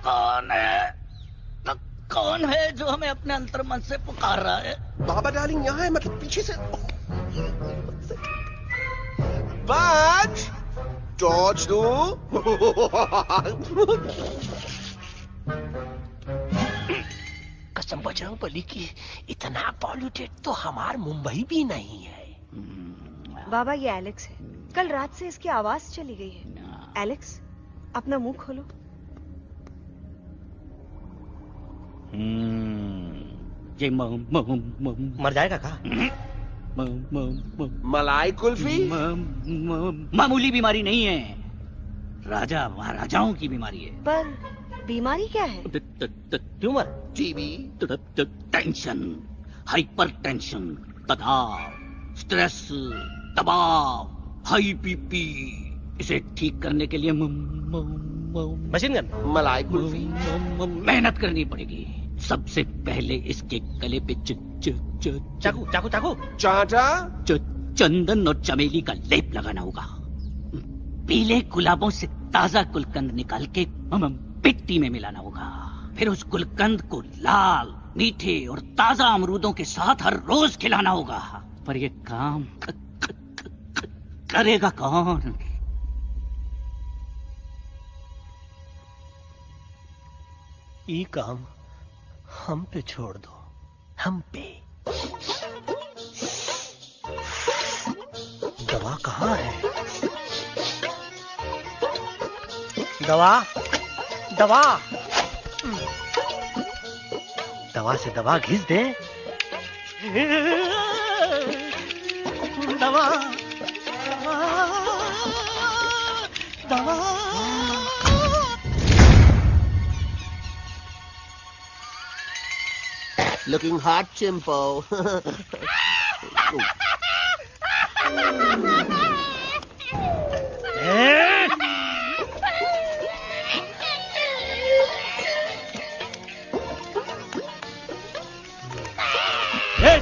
कौन है? तो कौन है जो हमें अपने अंतर मन से पुकार रहा है? बाबा डार्लिंग यहाँ है, मतलब पीछे से। बच टॉर्च दो। कसम बजरंग बली की, इतना पॉल्यूटेड तो हमार मुंबई भी नहीं है। बाबा ये एलेक्स है, कल रात से इसकी आवाज चली गई है। एलेक्स अपना मुंह खोलो। ये मर जाएगा का? मलाई कुल्फी? मामूली बीमारी नहीं है, राजा महाराजाओं की बीमारी है। पर बीमारी क्या है? Tumour, TB, tension, hyper tension, तनाव, स्ट्रेस, दबाव, हाई बीपी। इसे ठीक करने के लिए मशीन गन, मलाई कुल्फी, मेहनत करनी पड़ेगी। सबसे पहले इसके गले पे चाकू चाकू चाकू चाटा, चंदन और चमेली का लेप लगाना होगा। पीले गुलाबों से ताजा गुलकंद निकाल के मिट्टी में मिलाना होगा। फिर उस गुलकंद को लाल, मीठे और ताजा अमरूदों के साथ हर रोज खिलाना होगा। पर ये काम करेगा कौन? ये काम हम पे छोड़ दो, हम पे। दवा कहाँ है? दवा दवा दवा से दवा घिस दे। दवा दवा looking hot, Chimpo.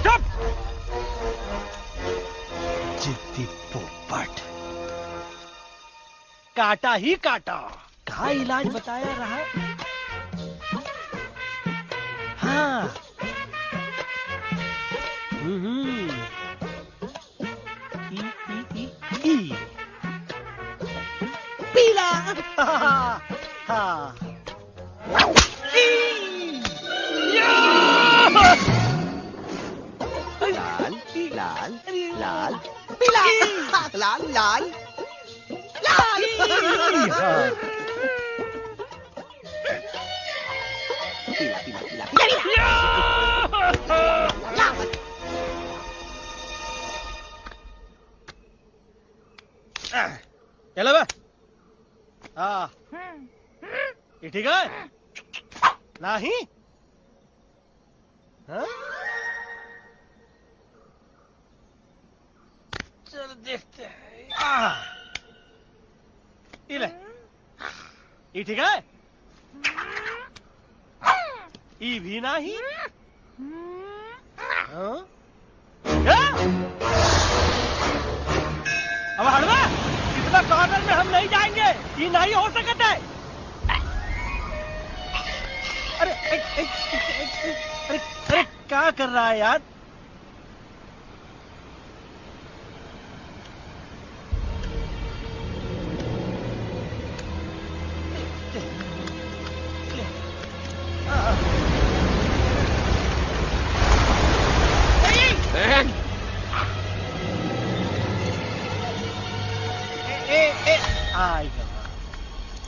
चुप! जिद्दी पोपट, काटा ही काटा। क्या इलाज बताया रहा? हाँ। पीला। हाँ। लाल लाल लाल पीला, लाल लाल लाल। पीला पीला पीला लाल। चलो बे। हाँ, ये ठीक है? नहीं? हाँ? चल देखते हैं। ये ले, ये ठीक है? ये भी नहीं? हाँ? अब हड़वा, इतना कॉर्नर में हम नहीं जाएंगे, ये नहीं हो सकता है। अरे अरे अरे क्या कर रहा है यार?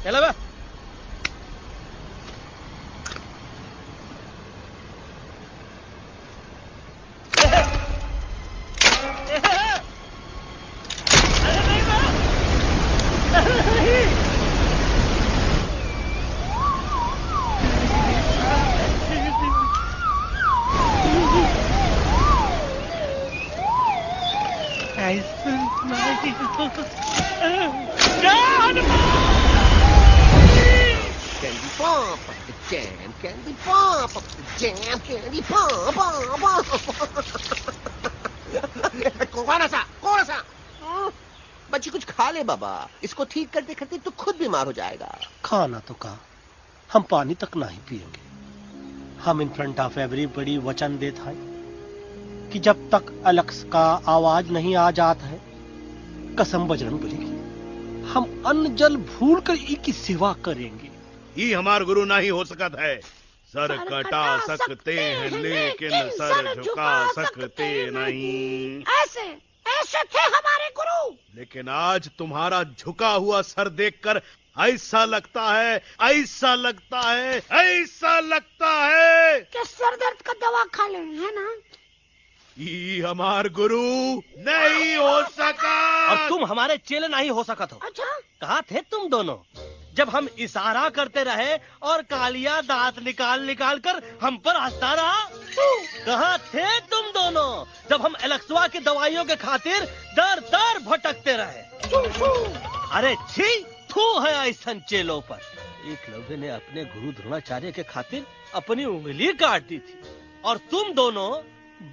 चलो बे। Nice Candy pop, jam, candy pop, jam, candy pop. कौन सा? बच्ची कुछ खा ले बाबा, इसको ठीक करते करते तो खुद बीमार हो जाएगा। खाना तो कहा, हम पानी तक नहीं पिएंगे। हम इन फ्रंट ऑफ एवरीबॉडी वचन देता है कि जब तक एलेक्स का आवाज नहीं आ जाता है, कसम बजरंग बली की, हम अन्न जल भूल कर की सेवा करेंगे। ये हमार गुरु नहीं हो सकता है। सर कटा सकते हैं लेकिन सर झुका सकते नहीं। ऐसे थे हमारे गुरु। लेकिन आज तुम्हारा झुका हुआ सर देखकर ऐसा लगता है कि सर दर्द का दवा खा ले, है ना? ये हमार गुरु नहीं हो सका। और तुम हमारे चेले नहीं हो सका। तो अच्छा, कहाँ थे तुम दोनों जब हम इशारा करते रहे और कालिया दांत निकाल निकाल कर हम पर हंसता रहा? कहाँ थे तुम दोनों जब हम एलेक्सवा की दवाइयों के खातिर दर दर भटकते रहे? अरे छी, थू है ऐसा चेलों पर। एकलव्य ने अपने गुरु द्रोणाचार्य के खातिर अपनी उंगली काट दी थी और तुम दोनों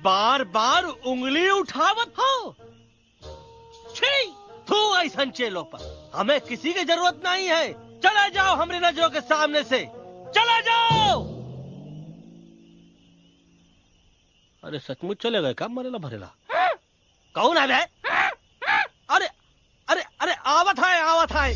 बार बार उंगली उठावत हो। छी, थू ऐसा चेलों पर। हमें किसी की जरूरत नहीं है। चले जाओ हमारी नजरों के सामने से, चले जाओ। अरे सचमुच चले गए क्या? मरेला भरेला कौन है बे? अरे अरे अरे आवत है।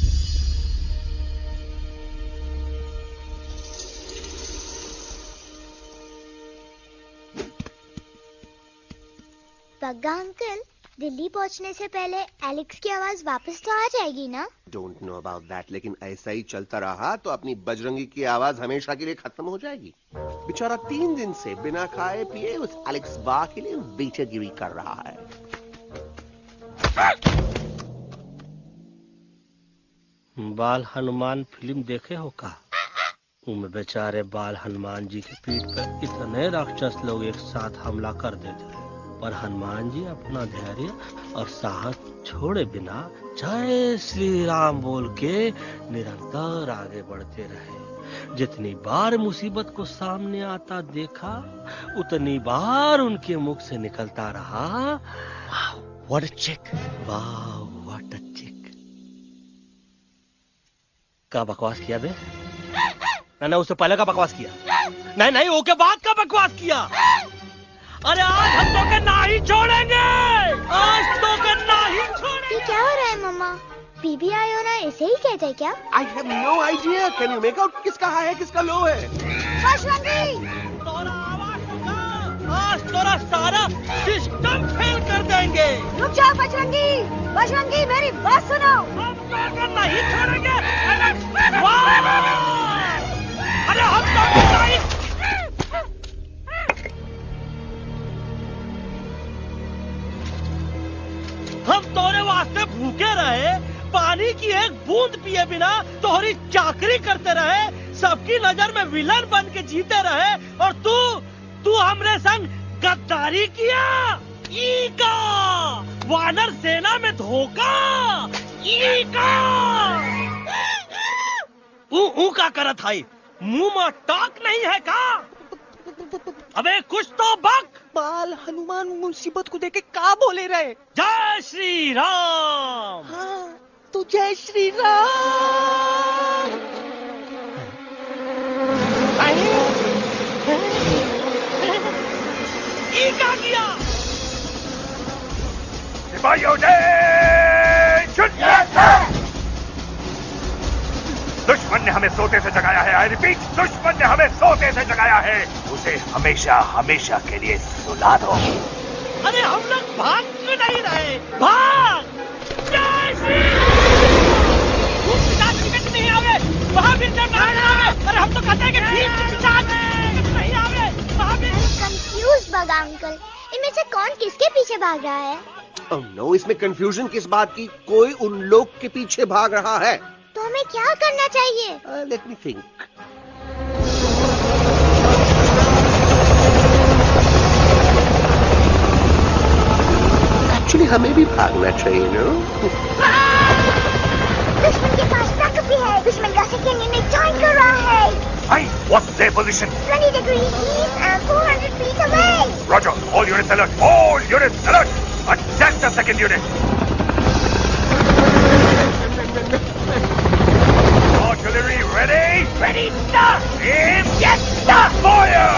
बग्गा अंकल, दिल्ली पहुंचने से पहले एलेक्स की आवाज वापस तो आ जाएगी ना? डोंट नो अबाउट दैट, लेकिन ऐसा ही चलता रहा तो अपनी बजरंगी की आवाज हमेशा के लिए खत्म हो जाएगी। बेचारा 3 दिन से बिना खाए पिए उस एलेक्स बा के लिए बेचैगिरी कर रहा है। बाल हनुमान फिल्म देखे हो का? उनमें बेचारे बाल हनुमान जी की पीठ पर इतने राक्षस लोग एक साथ हमला कर देते हैं, पर हनुमान जी अपना धैर्य और साहस छोड़े बिना जय श्री राम बोल के निरंतर आगे बढ़ते रहे। जितनी बार मुसीबत को सामने आता देखा, उतनी बार उनके मुख से निकलता रहा, व्हाट अ चिक, वाह व्हाट अ चिक। क्या बकवास किया बे? ना उससे पहले का बकवास किया? नहीं ओके बाद का बकवास किया। अरे आज हम तो के नहीं छोड़ेंगे, आज तो के नहीं छोड़ेंगे। ये क्या हो रहा है मम्मा? बीबी आई हो ना, ऐसे ही कहते हैं क्या? I have no idea. Can you make out किसका हाई है किसका लो है? तोरा आवाज सुना, आज तोरा सारा सिस्टम फेल कर देंगे। रुक जाओ बजरंगी, मेरी बात सुनो। हम तो नहीं छोड़ेंगे। अरे हम तो नहीं। हम तोरे वास्ते भूखे रहे, पानी की एक बूंद पिए बिना तोहरी चाकरी करते रहे, सबकी नजर में विलन बन के जीते रहे, और तू हमरे संग गद्दारी किया। ईका वानर सेना में धोखा। ईका ऊ का करत है? मुंह में टाक नहीं है का? अबे कुछ तो बक। बाल हनुमान मुसीबत को देखे का बोले रहे? जय श्री राम। हाँ, तो जय श्री राम। ये क्या किया? सिपाहियों दुश्मन ने हमें सोते से जगाया है। आई रिपीट, दुश्मन ने हमें सोते से जगाया है। उसे हमेशा हमेशा के लिए सुला दो। अरे हम लोग भाग क्यों नहीं रहे? भाग! जय श्री नहीं आवे, महावीर जब नहीं आवे। अरे हम तो कहते हैं कि नहीं आवे, महावीर। कंफ्यूज बग्गा अंकल, इनमें से कौन किसके पीछे भाग रहा है? ओह नो, इसमें कंफ्यूजन किस बात की? कोई उन लोग के पीछे भाग रहा है। तो हमें क्या करना चाहिए? Let me think. एक्चुअली हमें भी भागना चाहिए नो। दुश्मन के पास ताकत भी है। दुश्मन का सेकेंड यूनिट ज्वाइन कर रहा है। Hey, what's their position? 20 degrees east and 400 feet away. Roger, all units alert. All units alert. Attack the second unit. Artillery ready? Ready, sir. Aim. Yes, sir. Fire!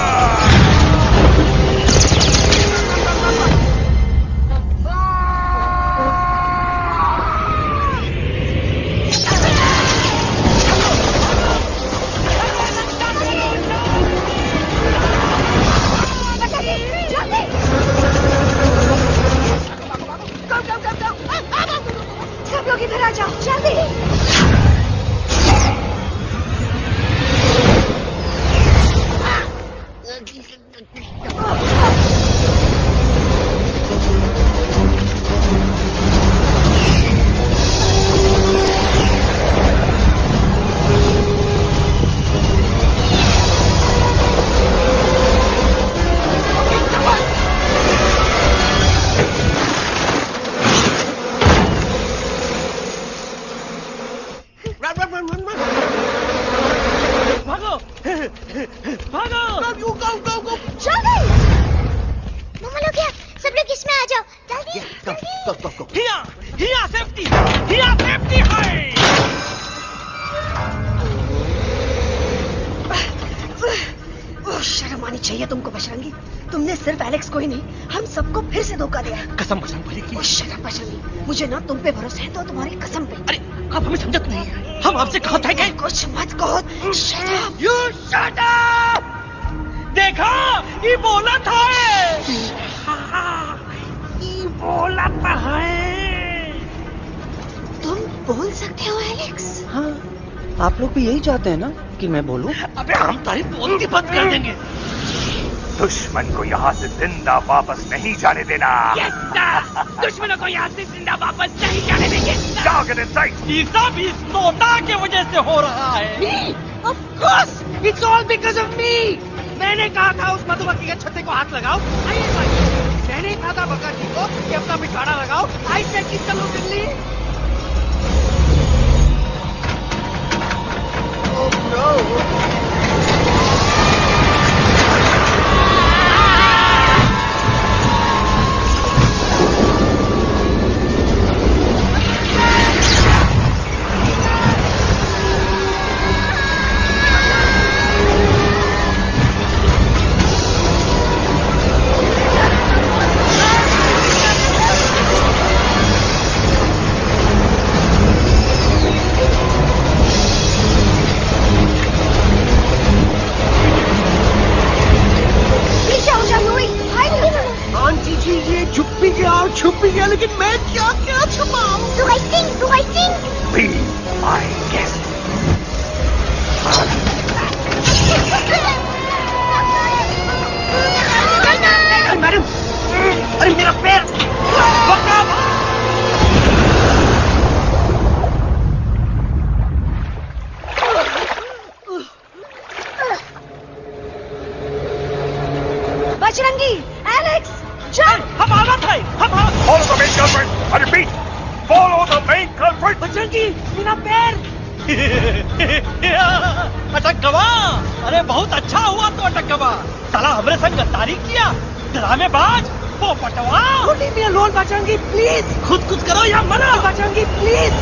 सब लोग इधर आ जाओ जल्दी। शर्म आनी चाहिए तुमको बजरंगी। तुमने सिर्फ एलेक्स को ही नहीं हम सबको फिर से धोखा दिया। कसम बजरंग बली की। शर्म बजरंगी, मुझे ना तुम पे भरोसा है तो तुम्हारी कसम पे। अरे आप हमें समझत नहीं है। हम आपसे कहते हैं कि कुछ मत कहो। Shut up! You shut up! देखा ये बोला था। ये बोला था है। तुम बोल सकते हो एलेक्स? हाँ, आप लोग भी यही चाहते हैं ना कि मैं बोलूं? अबे हम तारी बोलती बंद कर देंगे। दुश्मन को यहाँ से जिंदा वापस नहीं जाने देना। Yes, sir! दुश्मनों को यहाँ से जिंदा वापस नहीं जाने देंगे। Target in sight. ये सब इस नोटा की वजह से हो रहा है। Me? Of course! It's all because of me! मैंने कहा था उस मधुमक्खी के छत्ते को हाथ लगाओ। मैंने कहा था बका जी को कि अपना पिछाड़ा लगाओ। I said कि चलो दिल्ली। Oh no! छुप भी गया लेकिन मैं क्या क्या छुपाऊं? Do I think? Be my guest. Madam, अरे मेरा पैर! बजरंगी, एलेक्स, चल! हम आवाज है, हम आवाज। Follow the main culprit. I repeat, follow the main culprit. Bajrangi, मेरा पैर! अटक गवा। अरे बहुत अच्छा हुआ तो अटक गवा। साला हमरे संग गद्दारी किया। ड्रामेबाज, पोपटवा। Leave me alone, Bajrangi, please. खुद करो या मरो। Bajrangi, please.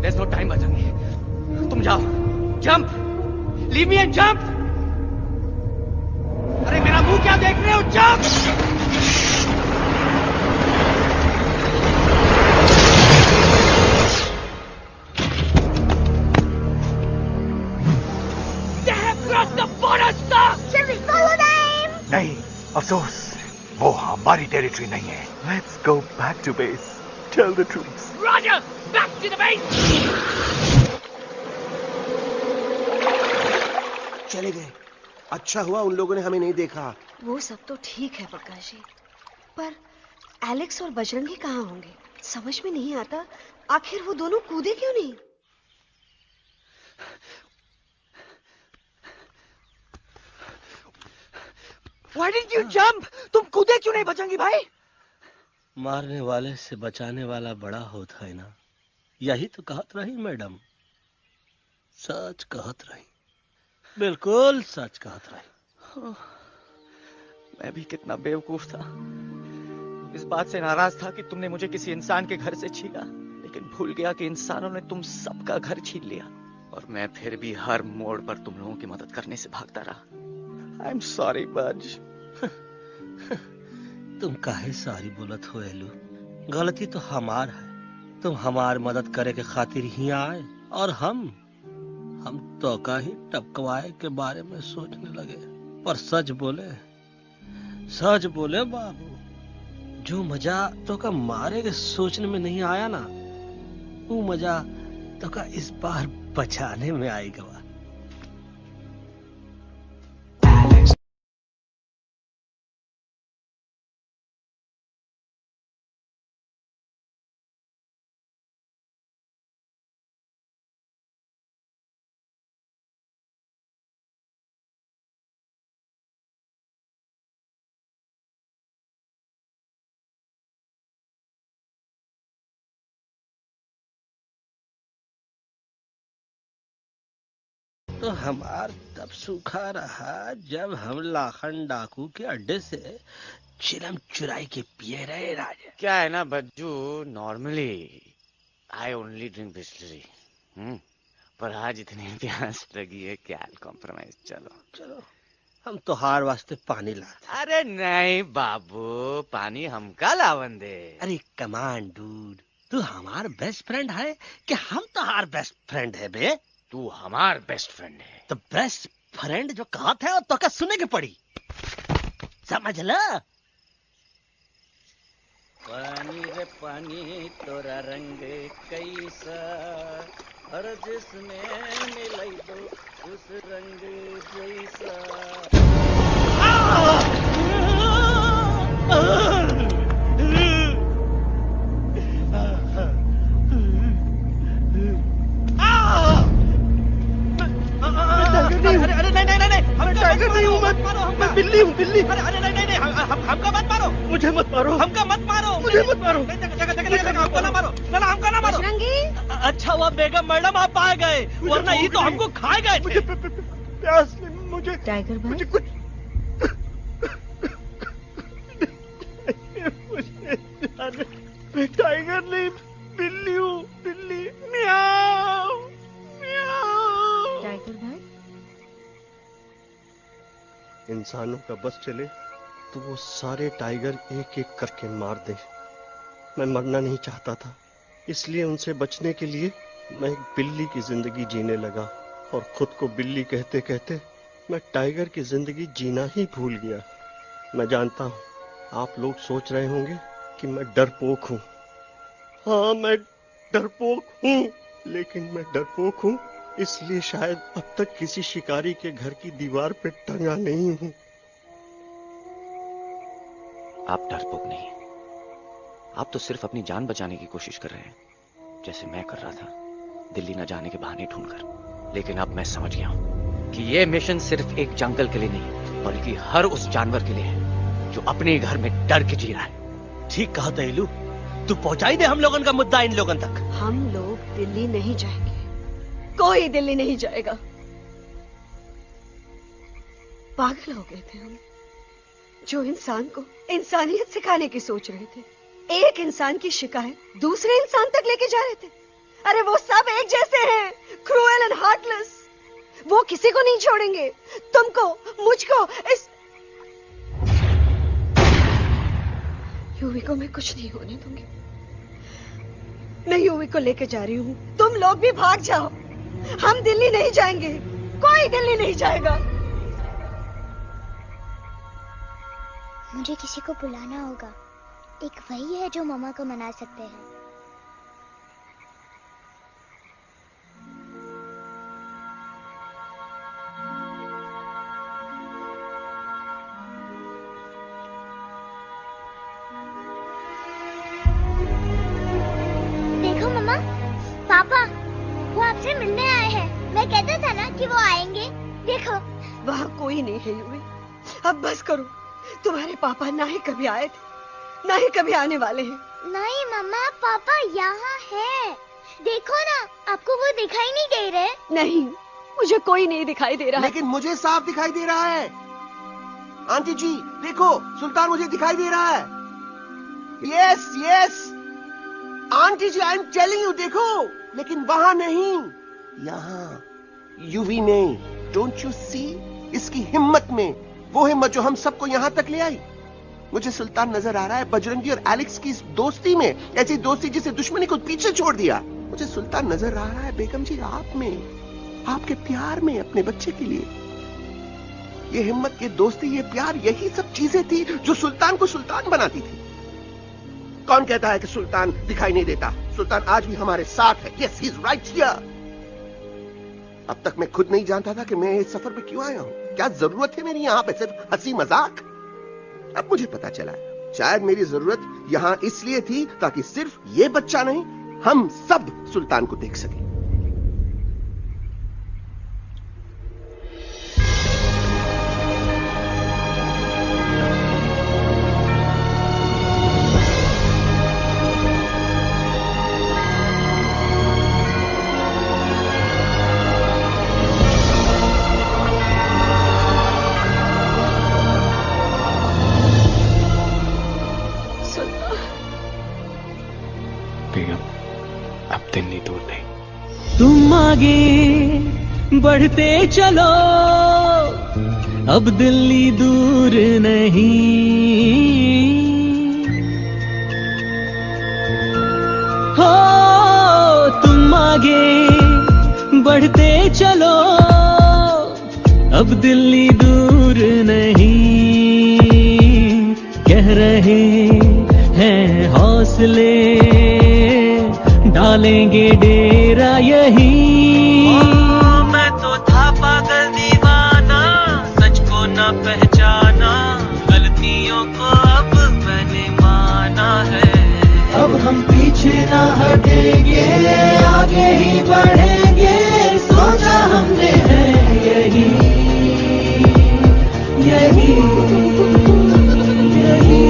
There's no time, Bajrangi. तुम जाओ। Jump! Leave me and jump! अरे मेरा मुंह क्या देख रहे हो? Jump! They have crossed the border, sir! Shall we follow them? नहीं, अफसोस, वो हमारी टेरिटरी नहीं है। Let's go back to base. Tell the troops. Roger! Back to the base! चले गए। अच्छा हुआ उन लोगों ने हमें नहीं देखा। वो सब तो ठीक है प्रकाश जी, पर एलेक्स और बजरंगी कहाँ होंगे? समझ में नहीं आता, आखिर वो दोनों कूदे क्यों नहीं? Why didn't you jump? तुम कूदे क्यों नहीं बजरंगी भाई? मारने वाले से बचाने वाला बड़ा होता है ना, यही तो कहत रही मैडम, सच कहत रही, बिल्कुल सच कहत रही। मैं भी कितना बेवकूफ था, इस बात से नाराज था कि तुमने मुझे किसी इंसान के घर से छीना, लेकिन भूल गया कि इंसानों ने तुम सबका घर छीन लिया और मैं फिर भी हर मोड़ पर तुम लोगों की मदद करने से भागता रहा। I'm sorry, बज। तुम काहे सारी बोलत हो एलू? गलती तो हमार है, तुम हमार मदद करे के खातिर ही आए और हम तो का ही टपकवाए के बारे में सोचने लगे। पर सच बोले बाबू, जो मजा तो का मारे के सोचने में नहीं आया ना, वो मजा तो का इस बार बचाने में आएगा। तो हमार तब सूखा रहा जब हम लाखन डाकू के अड्डे से चिलम चुराई के पिए रहे राजा। क्या है ना Bajju, normally I only drink Bisleri, पर आज इतनी प्यास लगी है क्या कॉम्प्रोमाइज। चलो हम तो हार वास्ते पानी ला। अरे नहीं बाबू, पानी हमका लावन दे। अरे कमान डूड, तू हमार बेस्ट फ्रेंड है कि हम तो हार बेस्ट फ्रेंड है बे? तू हमार बेस्ट फ्रेंड है। तो बेस्ट फ्रेंड जो कहा था तो क्या सुने के पड़ी, समझ ला। पानी रे पानी तोरा रंग कैसा, हर जिसमें मिलाई दो उस रंग जैसा। अरे नहीं, हम टाइगर नहीं हूँ, मैं बिल्ली हूँ, बिल्ली। अरे नहीं, हमका मत मारो, मुझे मत मारो, हमका मत मारो, मुझे मत मारो, हमको ना मारो, ना हमका ना मारो। अच्छा हुआ बेगम मैडम आप आ गए, वरना ये तो हमको खाए गए। मुझे प्यास नहीं, मुझे टाइगर भाई, मुझे कुछ मैं टाइगर नहीं, बिल्ली हूँ, बिल्ली। म्याऊ म्याऊ। टाइगर भाई, इंसानों का बस चले तो वो सारे टाइगर एक एक करके मार दे। मैं मरना नहीं चाहता था, इसलिए उनसे बचने के लिए मैं एक बिल्ली की जिंदगी जीने लगा और खुद को बिल्ली कहते कहते मैं टाइगर की जिंदगी जीना ही भूल गया। मैं जानता हूँ आप लोग सोच रहे होंगे कि मैं डरपोक हूँ। हाँ, मैं डरपोक हूँ, लेकिन मैं डरपोक हूँ इसलिए शायद अब तक किसी शिकारी के घर की दीवार पे टंगा नहीं हूँ। आप डरपोक नहीं, आप तो सिर्फ अपनी जान बचाने की कोशिश कर रहे हैं, जैसे मैं कर रहा था दिल्ली न जाने के बहाने ढूंढकर। लेकिन अब मैं समझ गया हूं कि यह मिशन सिर्फ एक जंगल के लिए नहीं, बल्कि हर उस जानवर के लिए है जो अपने घर में डर के जी रहा है। ठीक कहा दहलू, तू पहुंचाई दे हम लोगन का मुद्दा इन लोगन तक। हम लोग दिल्ली नहीं जाएंगे, कोई दिल्ली नहीं जाएगा। पागल हो गए थे हम, जो इंसान को इंसानियत सिखाने की सोच रहे थे, एक इंसान की शिकायत दूसरे इंसान तक लेके जा रहे थे। अरे वो सब एक जैसे हैं, क्रूएल एंड हार्टलेस। वो किसी को नहीं छोड़ेंगे, तुमको, मुझको, इस यूवी को मैं कुछ नहीं होने दूंगी। मैं यूवी को लेके जा रही हूँ, तुम लोग भी भाग जाओ। हम दिल्ली नहीं जाएंगे, कोई दिल्ली नहीं जाएगा। मुझे किसी को बुलाना होगा, एक वही है जो मामा को मना सकते हैं। कि वो आएंगे? देखो वहाँ कोई नहीं है यूवी। अब बस करो। तुम्हारे पापा ना ही कभी आए थे, ना ही कभी आने वाले हैं। नहीं मम्मा, पापा यहाँ है। देखो ना, आपको वो दिखाई नहीं दे रहे? नहीं, मुझे कोई नहीं दिखाई दे रहा। लेकिन मुझे साफ दिखाई दे रहा है। आंटी जी देखो, सुल्तान मुझे दिखाई दे रहा है। Yes yes aunty ji, I am telling you, देखो। लेकिन वहां नहीं, यहाँ यूवी ने। Don't you see? इसकी हिम्मत में, वो हिम्मत जो हम सबको यहाँ तक ले आई। मुझे सुल्तान नजर आ रहा है बजरंगी और एलेक्स की इस दोस्ती में, ऐसी दोस्ती जिसे दुश्मनी को पीछे छोड़ दिया। मुझे सुल्तान नजर आ रहा है बेगम जी आप में, आपके प्यार में, अपने बच्चे के लिए। ये हिम्मत, ये दोस्ती, ये प्यार, यही सब चीजें थी जो सुल्तान को सुल्तान बनाती थी। कौन कहता है कि सुल्तान दिखाई नहीं देता? सुल्तान आज भी हमारे साथ है। Yes, he is right here. अब तक मैं खुद नहीं जानता था कि मैं इस सफर पे क्यों आया हूं। क्या जरूरत है मेरी यहाँ पे सिर्फ हंसी मजाक? अब मुझे पता चला है, शायद मेरी जरूरत यहाँ इसलिए थी ताकि सिर्फ ये बच्चा नहीं, हम सब सुल्तान को देख सकें। तुम आगे बढ़ते चलो, अब दिल्ली दूर नहीं। हो तुम आगे बढ़ते चलो, अब दिल्ली दूर नहीं। कह रहे हैं हौसले, डालेंगे डेरा यही। मैं तो था पागल दीवाना, सच को न पहचाना, गलतियों को अब मैंने माना है। अब हम पीछे ना हटेंगे, आगे ही बढ़ेंगे, सोचा हमने है यही यही यही,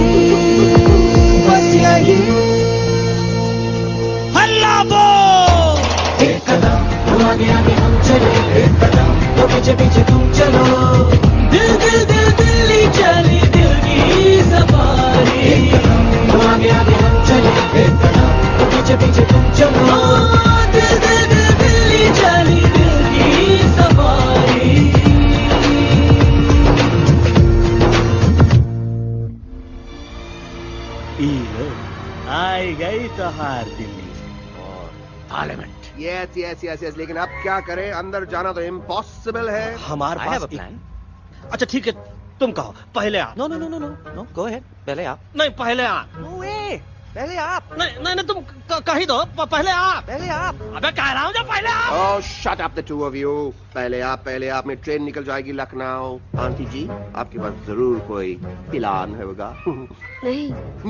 बस यही। एक कदम तो आगे आगे हम चले, एक कदम तो पीछे पीछे तुम चलो। दिल दिल दिल दिल्ली चली, दिल की सफारी। एक कदम तो आगे आगे हम चले, एक कदम तो पीछे पीछे तुम चलो। दिल दिल दिल दिल्ली चली, दिल की सफारी। आई गई तो हार दिल्ली और parliament. Yes yes yes yes, लेकिन अब क्या करें? अंदर जाना तो इम्पॉसिबल है। हमारे पास प्लान। अच्छा ठीक है, तुम कहो पहले आप। No no no no no no, go ahead, पहले आप। नहीं पहले आप। नो वे, पहले आप। नहीं नहीं नहीं, तुम कह ही दो, पहले आप। पहले आप। अबे कह रहा हूँ जो पहले आप। Oh shut up the two of you. पहले आप में ट्रेन निकल जाएगी लखनऊ। आंटी जी आपके पास जरूर कोई प्लान होगा। नहीं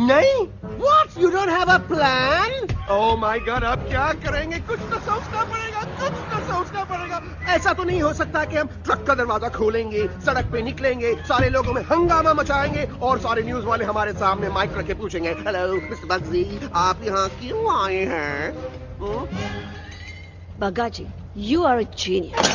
नहीं? What? You don't have a plan? Oh my God, अब क्या करेंगे? कुछ तो सोचना पड़ेगा, कुछ तो सोचना पड़ेगा। ऐसा तो नहीं हो सकता कि हम ट्रक का दरवाजा खोलेंगे, सड़क पे निकलेंगे, सारे लोगों में हंगामा मचाएंगे और सारे न्यूज वाले हमारे सामने माइक रख के पूछेंगे, हेलो मिस्टर बग्जी, आप यहाँ क्यों आए हैं? बग्गा जी, you are a genius.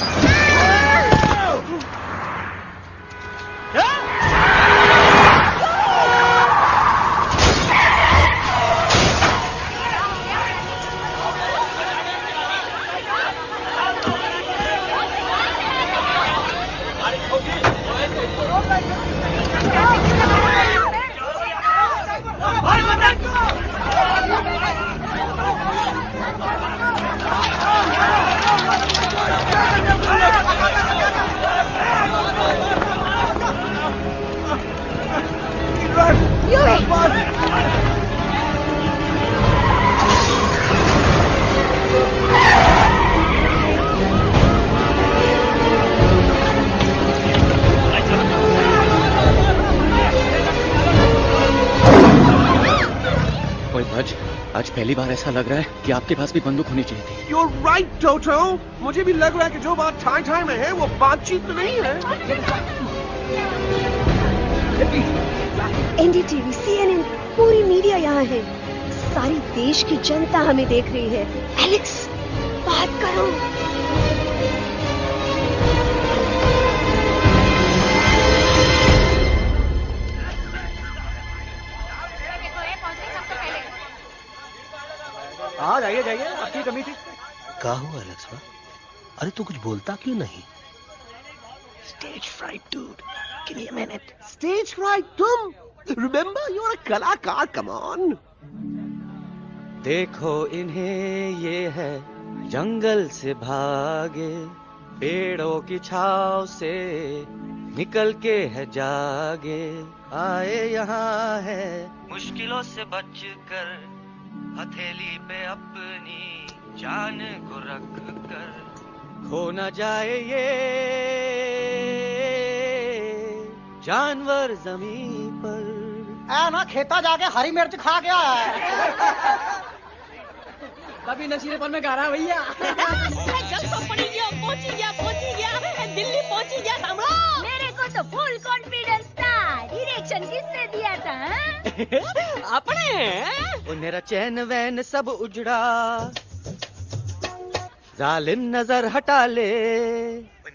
कोई ध्वज आज पहली बार ऐसा लग रहा है कि आपके पास भी बंदूक होनी चाहिए थी। You're right, टोटो। मुझे भी लग रहा है कि जो बात ठाई में है वो बातचीत तो नहीं है। एनडीटीवी, सीएनएन, पूरी मीडिया यहाँ है। सारी देश की जनता हमें देख रही है। एलेक्स, बात करो। हाँ जाइए जाइए, आपकी कमी थी। क्या हुआ एलेक्स? अरे तू कुछ बोलता क्यों नहीं? Stage fright, dude. Give me a minute. Stage fright, तुम? Remember, you're a कलाकार. Come on. देखो इन्हें, ये है जंगल से भागे, पेड़ों की छाव से निकल के है जागे, आए यहाँ है मुश्किलों से बचकर, हथेली पे अपनी जान को रख कर, खो न जाए ये जानवर जमीन पर। ना खेता जाके हरी मिर्च खा गया है। कभी नशीलेपन में गा रहा भैया। पहुंची गया, दिल्ली पहुंची गया, सामने। मेरे को तो फुल कॉन्फिडेंस था। डायरेक्शन किसने दिया था? अपने। मेरा चैन वैन सब उजड़ा, जालिम नजर हटा ले।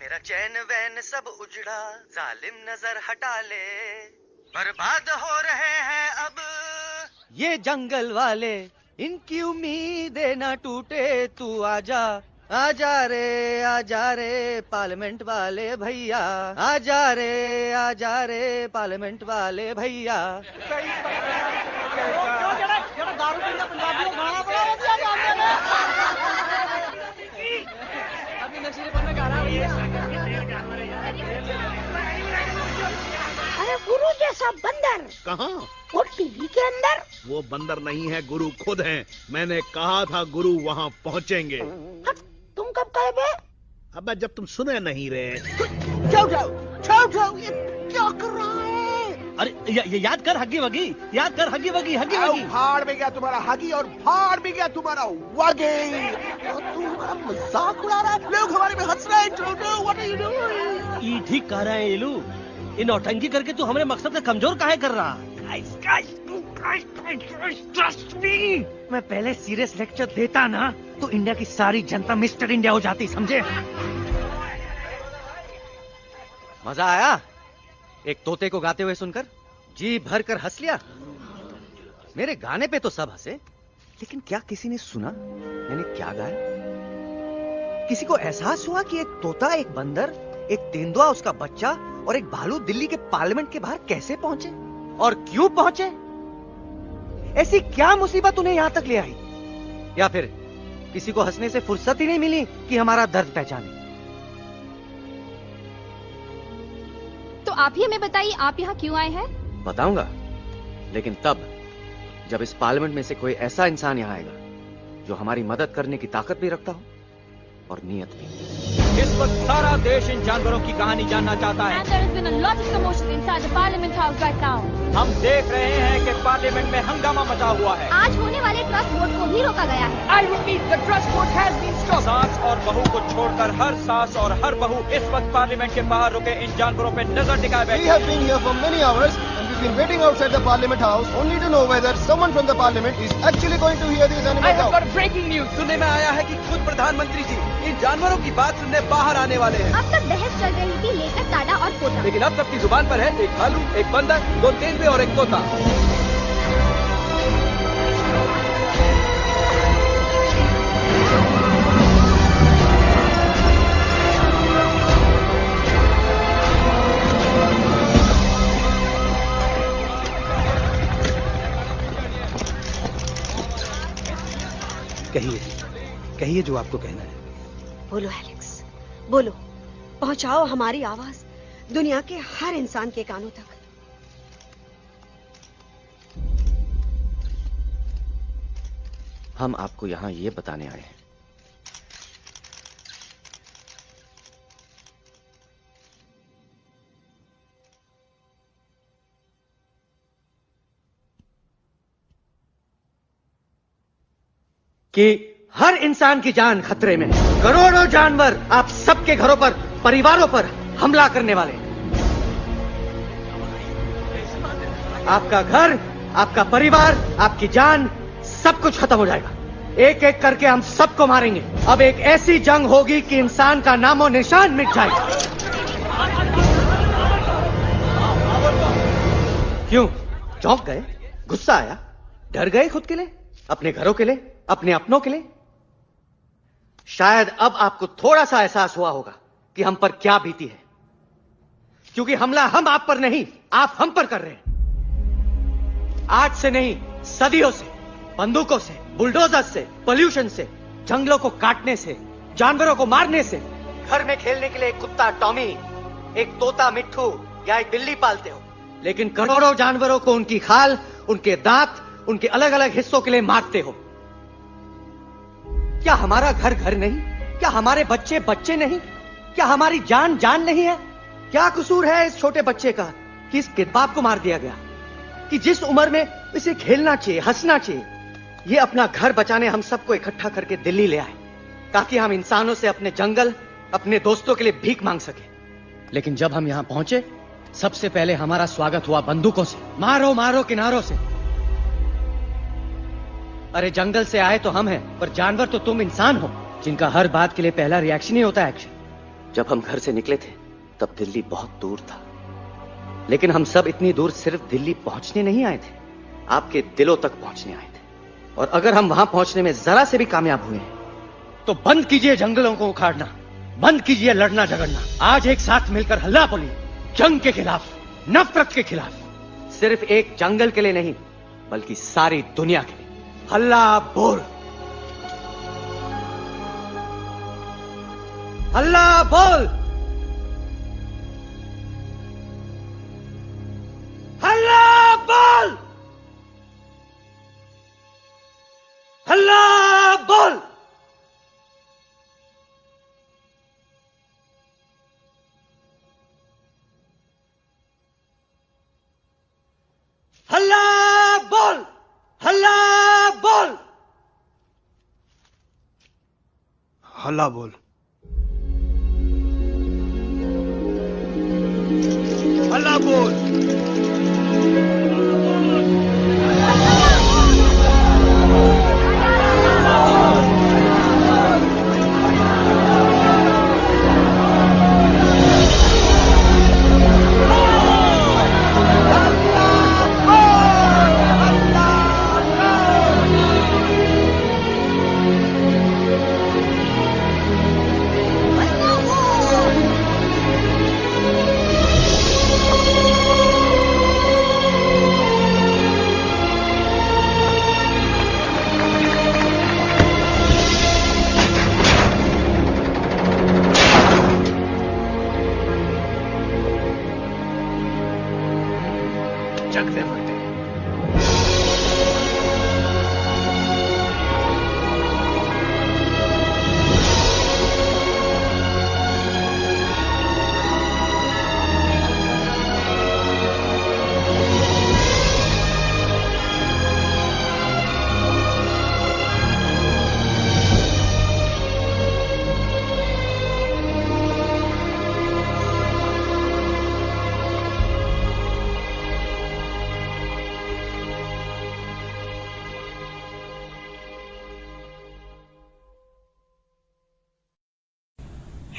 मेरा चैन वैन सब उजड़ा, जालिम नजर हटा ले। बर्बाद हो रहे हैं अब ये जंगल वाले, इनकी उम्मीदें ना टूटे, तू आजा आजा रे पार्लियामेंट वाले भैया, आजा रे पार्लियामेंट वाले भैया। दारू पी लिया पंजाबियों गाना बजा दिया। अभी नशीलेपन में गा रहा भैया। अरे गुरु जैसा बंदर कहाँ? वो टीवी के अंदर। वो बंदर नहीं है, गुरु खुद हैं। मैंने कहा था गुरु वहाँ पहुँचेंगे। तुम कब कहे बे? अब जब तुम सुने नहीं रहे। जाओ, ये क्या कर रहा है? अरे ये याद कर हगी वगी, याद कर हगी वगी, हगी वगी। भाड़ में गया तुम्हारा हगी और भाड़ में गया तुम्हारा वगी। तो तू हमारा मजाक उड़ा रहा है, लोग हमारे में हंस रहे हैं। What are you doing? ये ठीक कह रहा है इलू, ये नौटंकी करके तू हमारे मकसद से कमजोर काहे कर रहा? ट्रस्ट मी, मैं पहले सीरियस लेक्चर देता ना तो इंडिया की सारी जनता मिस्टर इंडिया हो जाती, समझे? मजा आया एक तोते को गाते हुए सुनकर? जी भर कर हंस लिया। मेरे गाने पे तो सब हंसे, लेकिन क्या किसी ने सुना मैंने क्या गाया? किसी को एहसास हुआ कि एक तोता, एक बंदर, एक तेंदुआ, उसका बच्चा और एक भालू दिल्ली के पार्लियामेंट के बाहर कैसे पहुंचे और क्यों पहुंचे? ऐसी क्या मुसीबत उन्हें यहां तक ले आई? या फिर किसी को हंसने से फुर्सत ही नहीं मिली कि हमारा दर्द पहचाने? तो आप ही हमें बताइए, आप यहाँ क्यों आए हैं? बताऊंगा, लेकिन तब जब इस पार्लियामेंट में से कोई ऐसा इंसान यहाँ आएगा जो हमारी मदद करने की ताकत भी रखता हो और नीयत भी। इस वक्त सारा देश इन जानवरों की कहानी जानना चाहता है। And there has been a lot of commotion inside the Parliament House right now. हम देख रहे हैं कि पार्लियामेंट में हंगामा मचा हुआ है। आज होने वाले ट्रस्ट वोट को भी रोका गया है। I repeat, the trust vote has been stopped. सास और बहू को छोड़कर हर सास और हर बहू इस वक्त पार्लियामेंट के बाहर रुके इन जानवरों पे नजर टिकाए बैठे। We have been here for many hours and we've been waiting outside the Parliament House only to know whether someone from the Parliament is actually going to hear these animals out. I have got breaking news. सुनने में आया है कि खुद प्रधानमंत्री जी इन जानवरों की बात सुनने बाहर आने वाले हैं। अब तक बहस चल रही थी लेकर टाडा और पोता, लेकिन अब सबकी जुबान पर है एक भालू, एक बंदर, दो तेंदुए और एक तोता। कहिए जो आपको कहना है। बोलो एलेक्स, बोलो, पहुंचाओ हमारी आवाज दुनिया के हर इंसान के कानों तक। हम आपको यहां ये बताने आए हैं कि हर इंसान की जान खतरे में। करोड़ों जानवर आप सबके घरों पर, परिवारों पर हमला करने वाले। आपका घर, आपका परिवार, आपकी जान, सब कुछ खत्म हो जाएगा। एक एक करके हम सबको मारेंगे। अब एक ऐसी जंग होगी कि इंसान का नामो निशान मिट जाएगा। क्यों चौंक गए? गुस्सा आया? डर गए खुद के लिए, अपने घरों के लिए, अपने अपनों के लिए? शायद अब आपको थोड़ा सा एहसास हुआ होगा कि हम पर क्या बीती है, क्योंकि हमला हम आप पर नहीं, आप हम पर कर रहे हैं। आज से नहीं, सदियों से, बंदूकों से, बुलडोजर से, पोल्यूशन से, जंगलों को काटने से, जानवरों को मारने से। घर में खेलने के लिए एक कुत्ता टॉमी, एक तोता मिट्ठू या एक बिल्ली पालते हो, लेकिन करोड़ों जानवरों को उनकी खाल, उनके दांत, उनके अलग अलग हिस्सों के लिए मारते हो। क्या हमारा घर घर नहीं? क्या हमारे बच्चे बच्चे नहीं? क्या हमारी जान जान नहीं है? क्या कसूर है इस छोटे बच्चे का कि इस किडनैप को मार दिया गया, कि जिस उम्र में इसे खेलना चाहिए, हंसना चाहिए। ये अपना घर बचाने हम सबको इकट्ठा करके दिल्ली ले आए ताकि हम इंसानों से अपने जंगल, अपने दोस्तों के लिए भीख मांग सके। लेकिन जब हम यहां पहुंचे, सबसे पहले हमारा स्वागत हुआ बंदूकों से। मारो मारो किनारों से। अरे जंगल से आए तो हम हैं, पर जानवर तो तुम इंसान हो, जिनका हर बात के लिए पहला रिएक्शन ही होता है एक्शन। जब हम घर से निकले थे तब दिल्ली बहुत दूर था, लेकिन हम सब इतनी दूर सिर्फ दिल्ली पहुंचने नहीं आए थे, आपके दिलों तक पहुंचने आए थे। और अगर हम वहां पहुंचने में जरा से भी कामयाब हुए तो बंद कीजिए जंगलों को उखाड़ना, बंद कीजिए लड़ना झगड़ना। आज एक साथ मिलकर हल्ला बोलिए, जंग के खिलाफ, नफरत के खिलाफ। सिर्फ एक जंगल के लिए नहीं, बल्कि सारी दुनिया के लिए। हल्ला बोल, हल्ला बोल, हल्ला बोल, हल्ला बोल। हल्ला बोल, हल्ला बोल, हल्ला बोल, हल्ला बोल।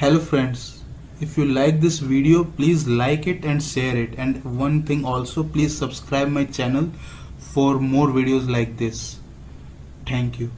Hello friends, if you like this video, please like it and share it, and one thing also, please subscribe my channel for more videos like this. Thank you.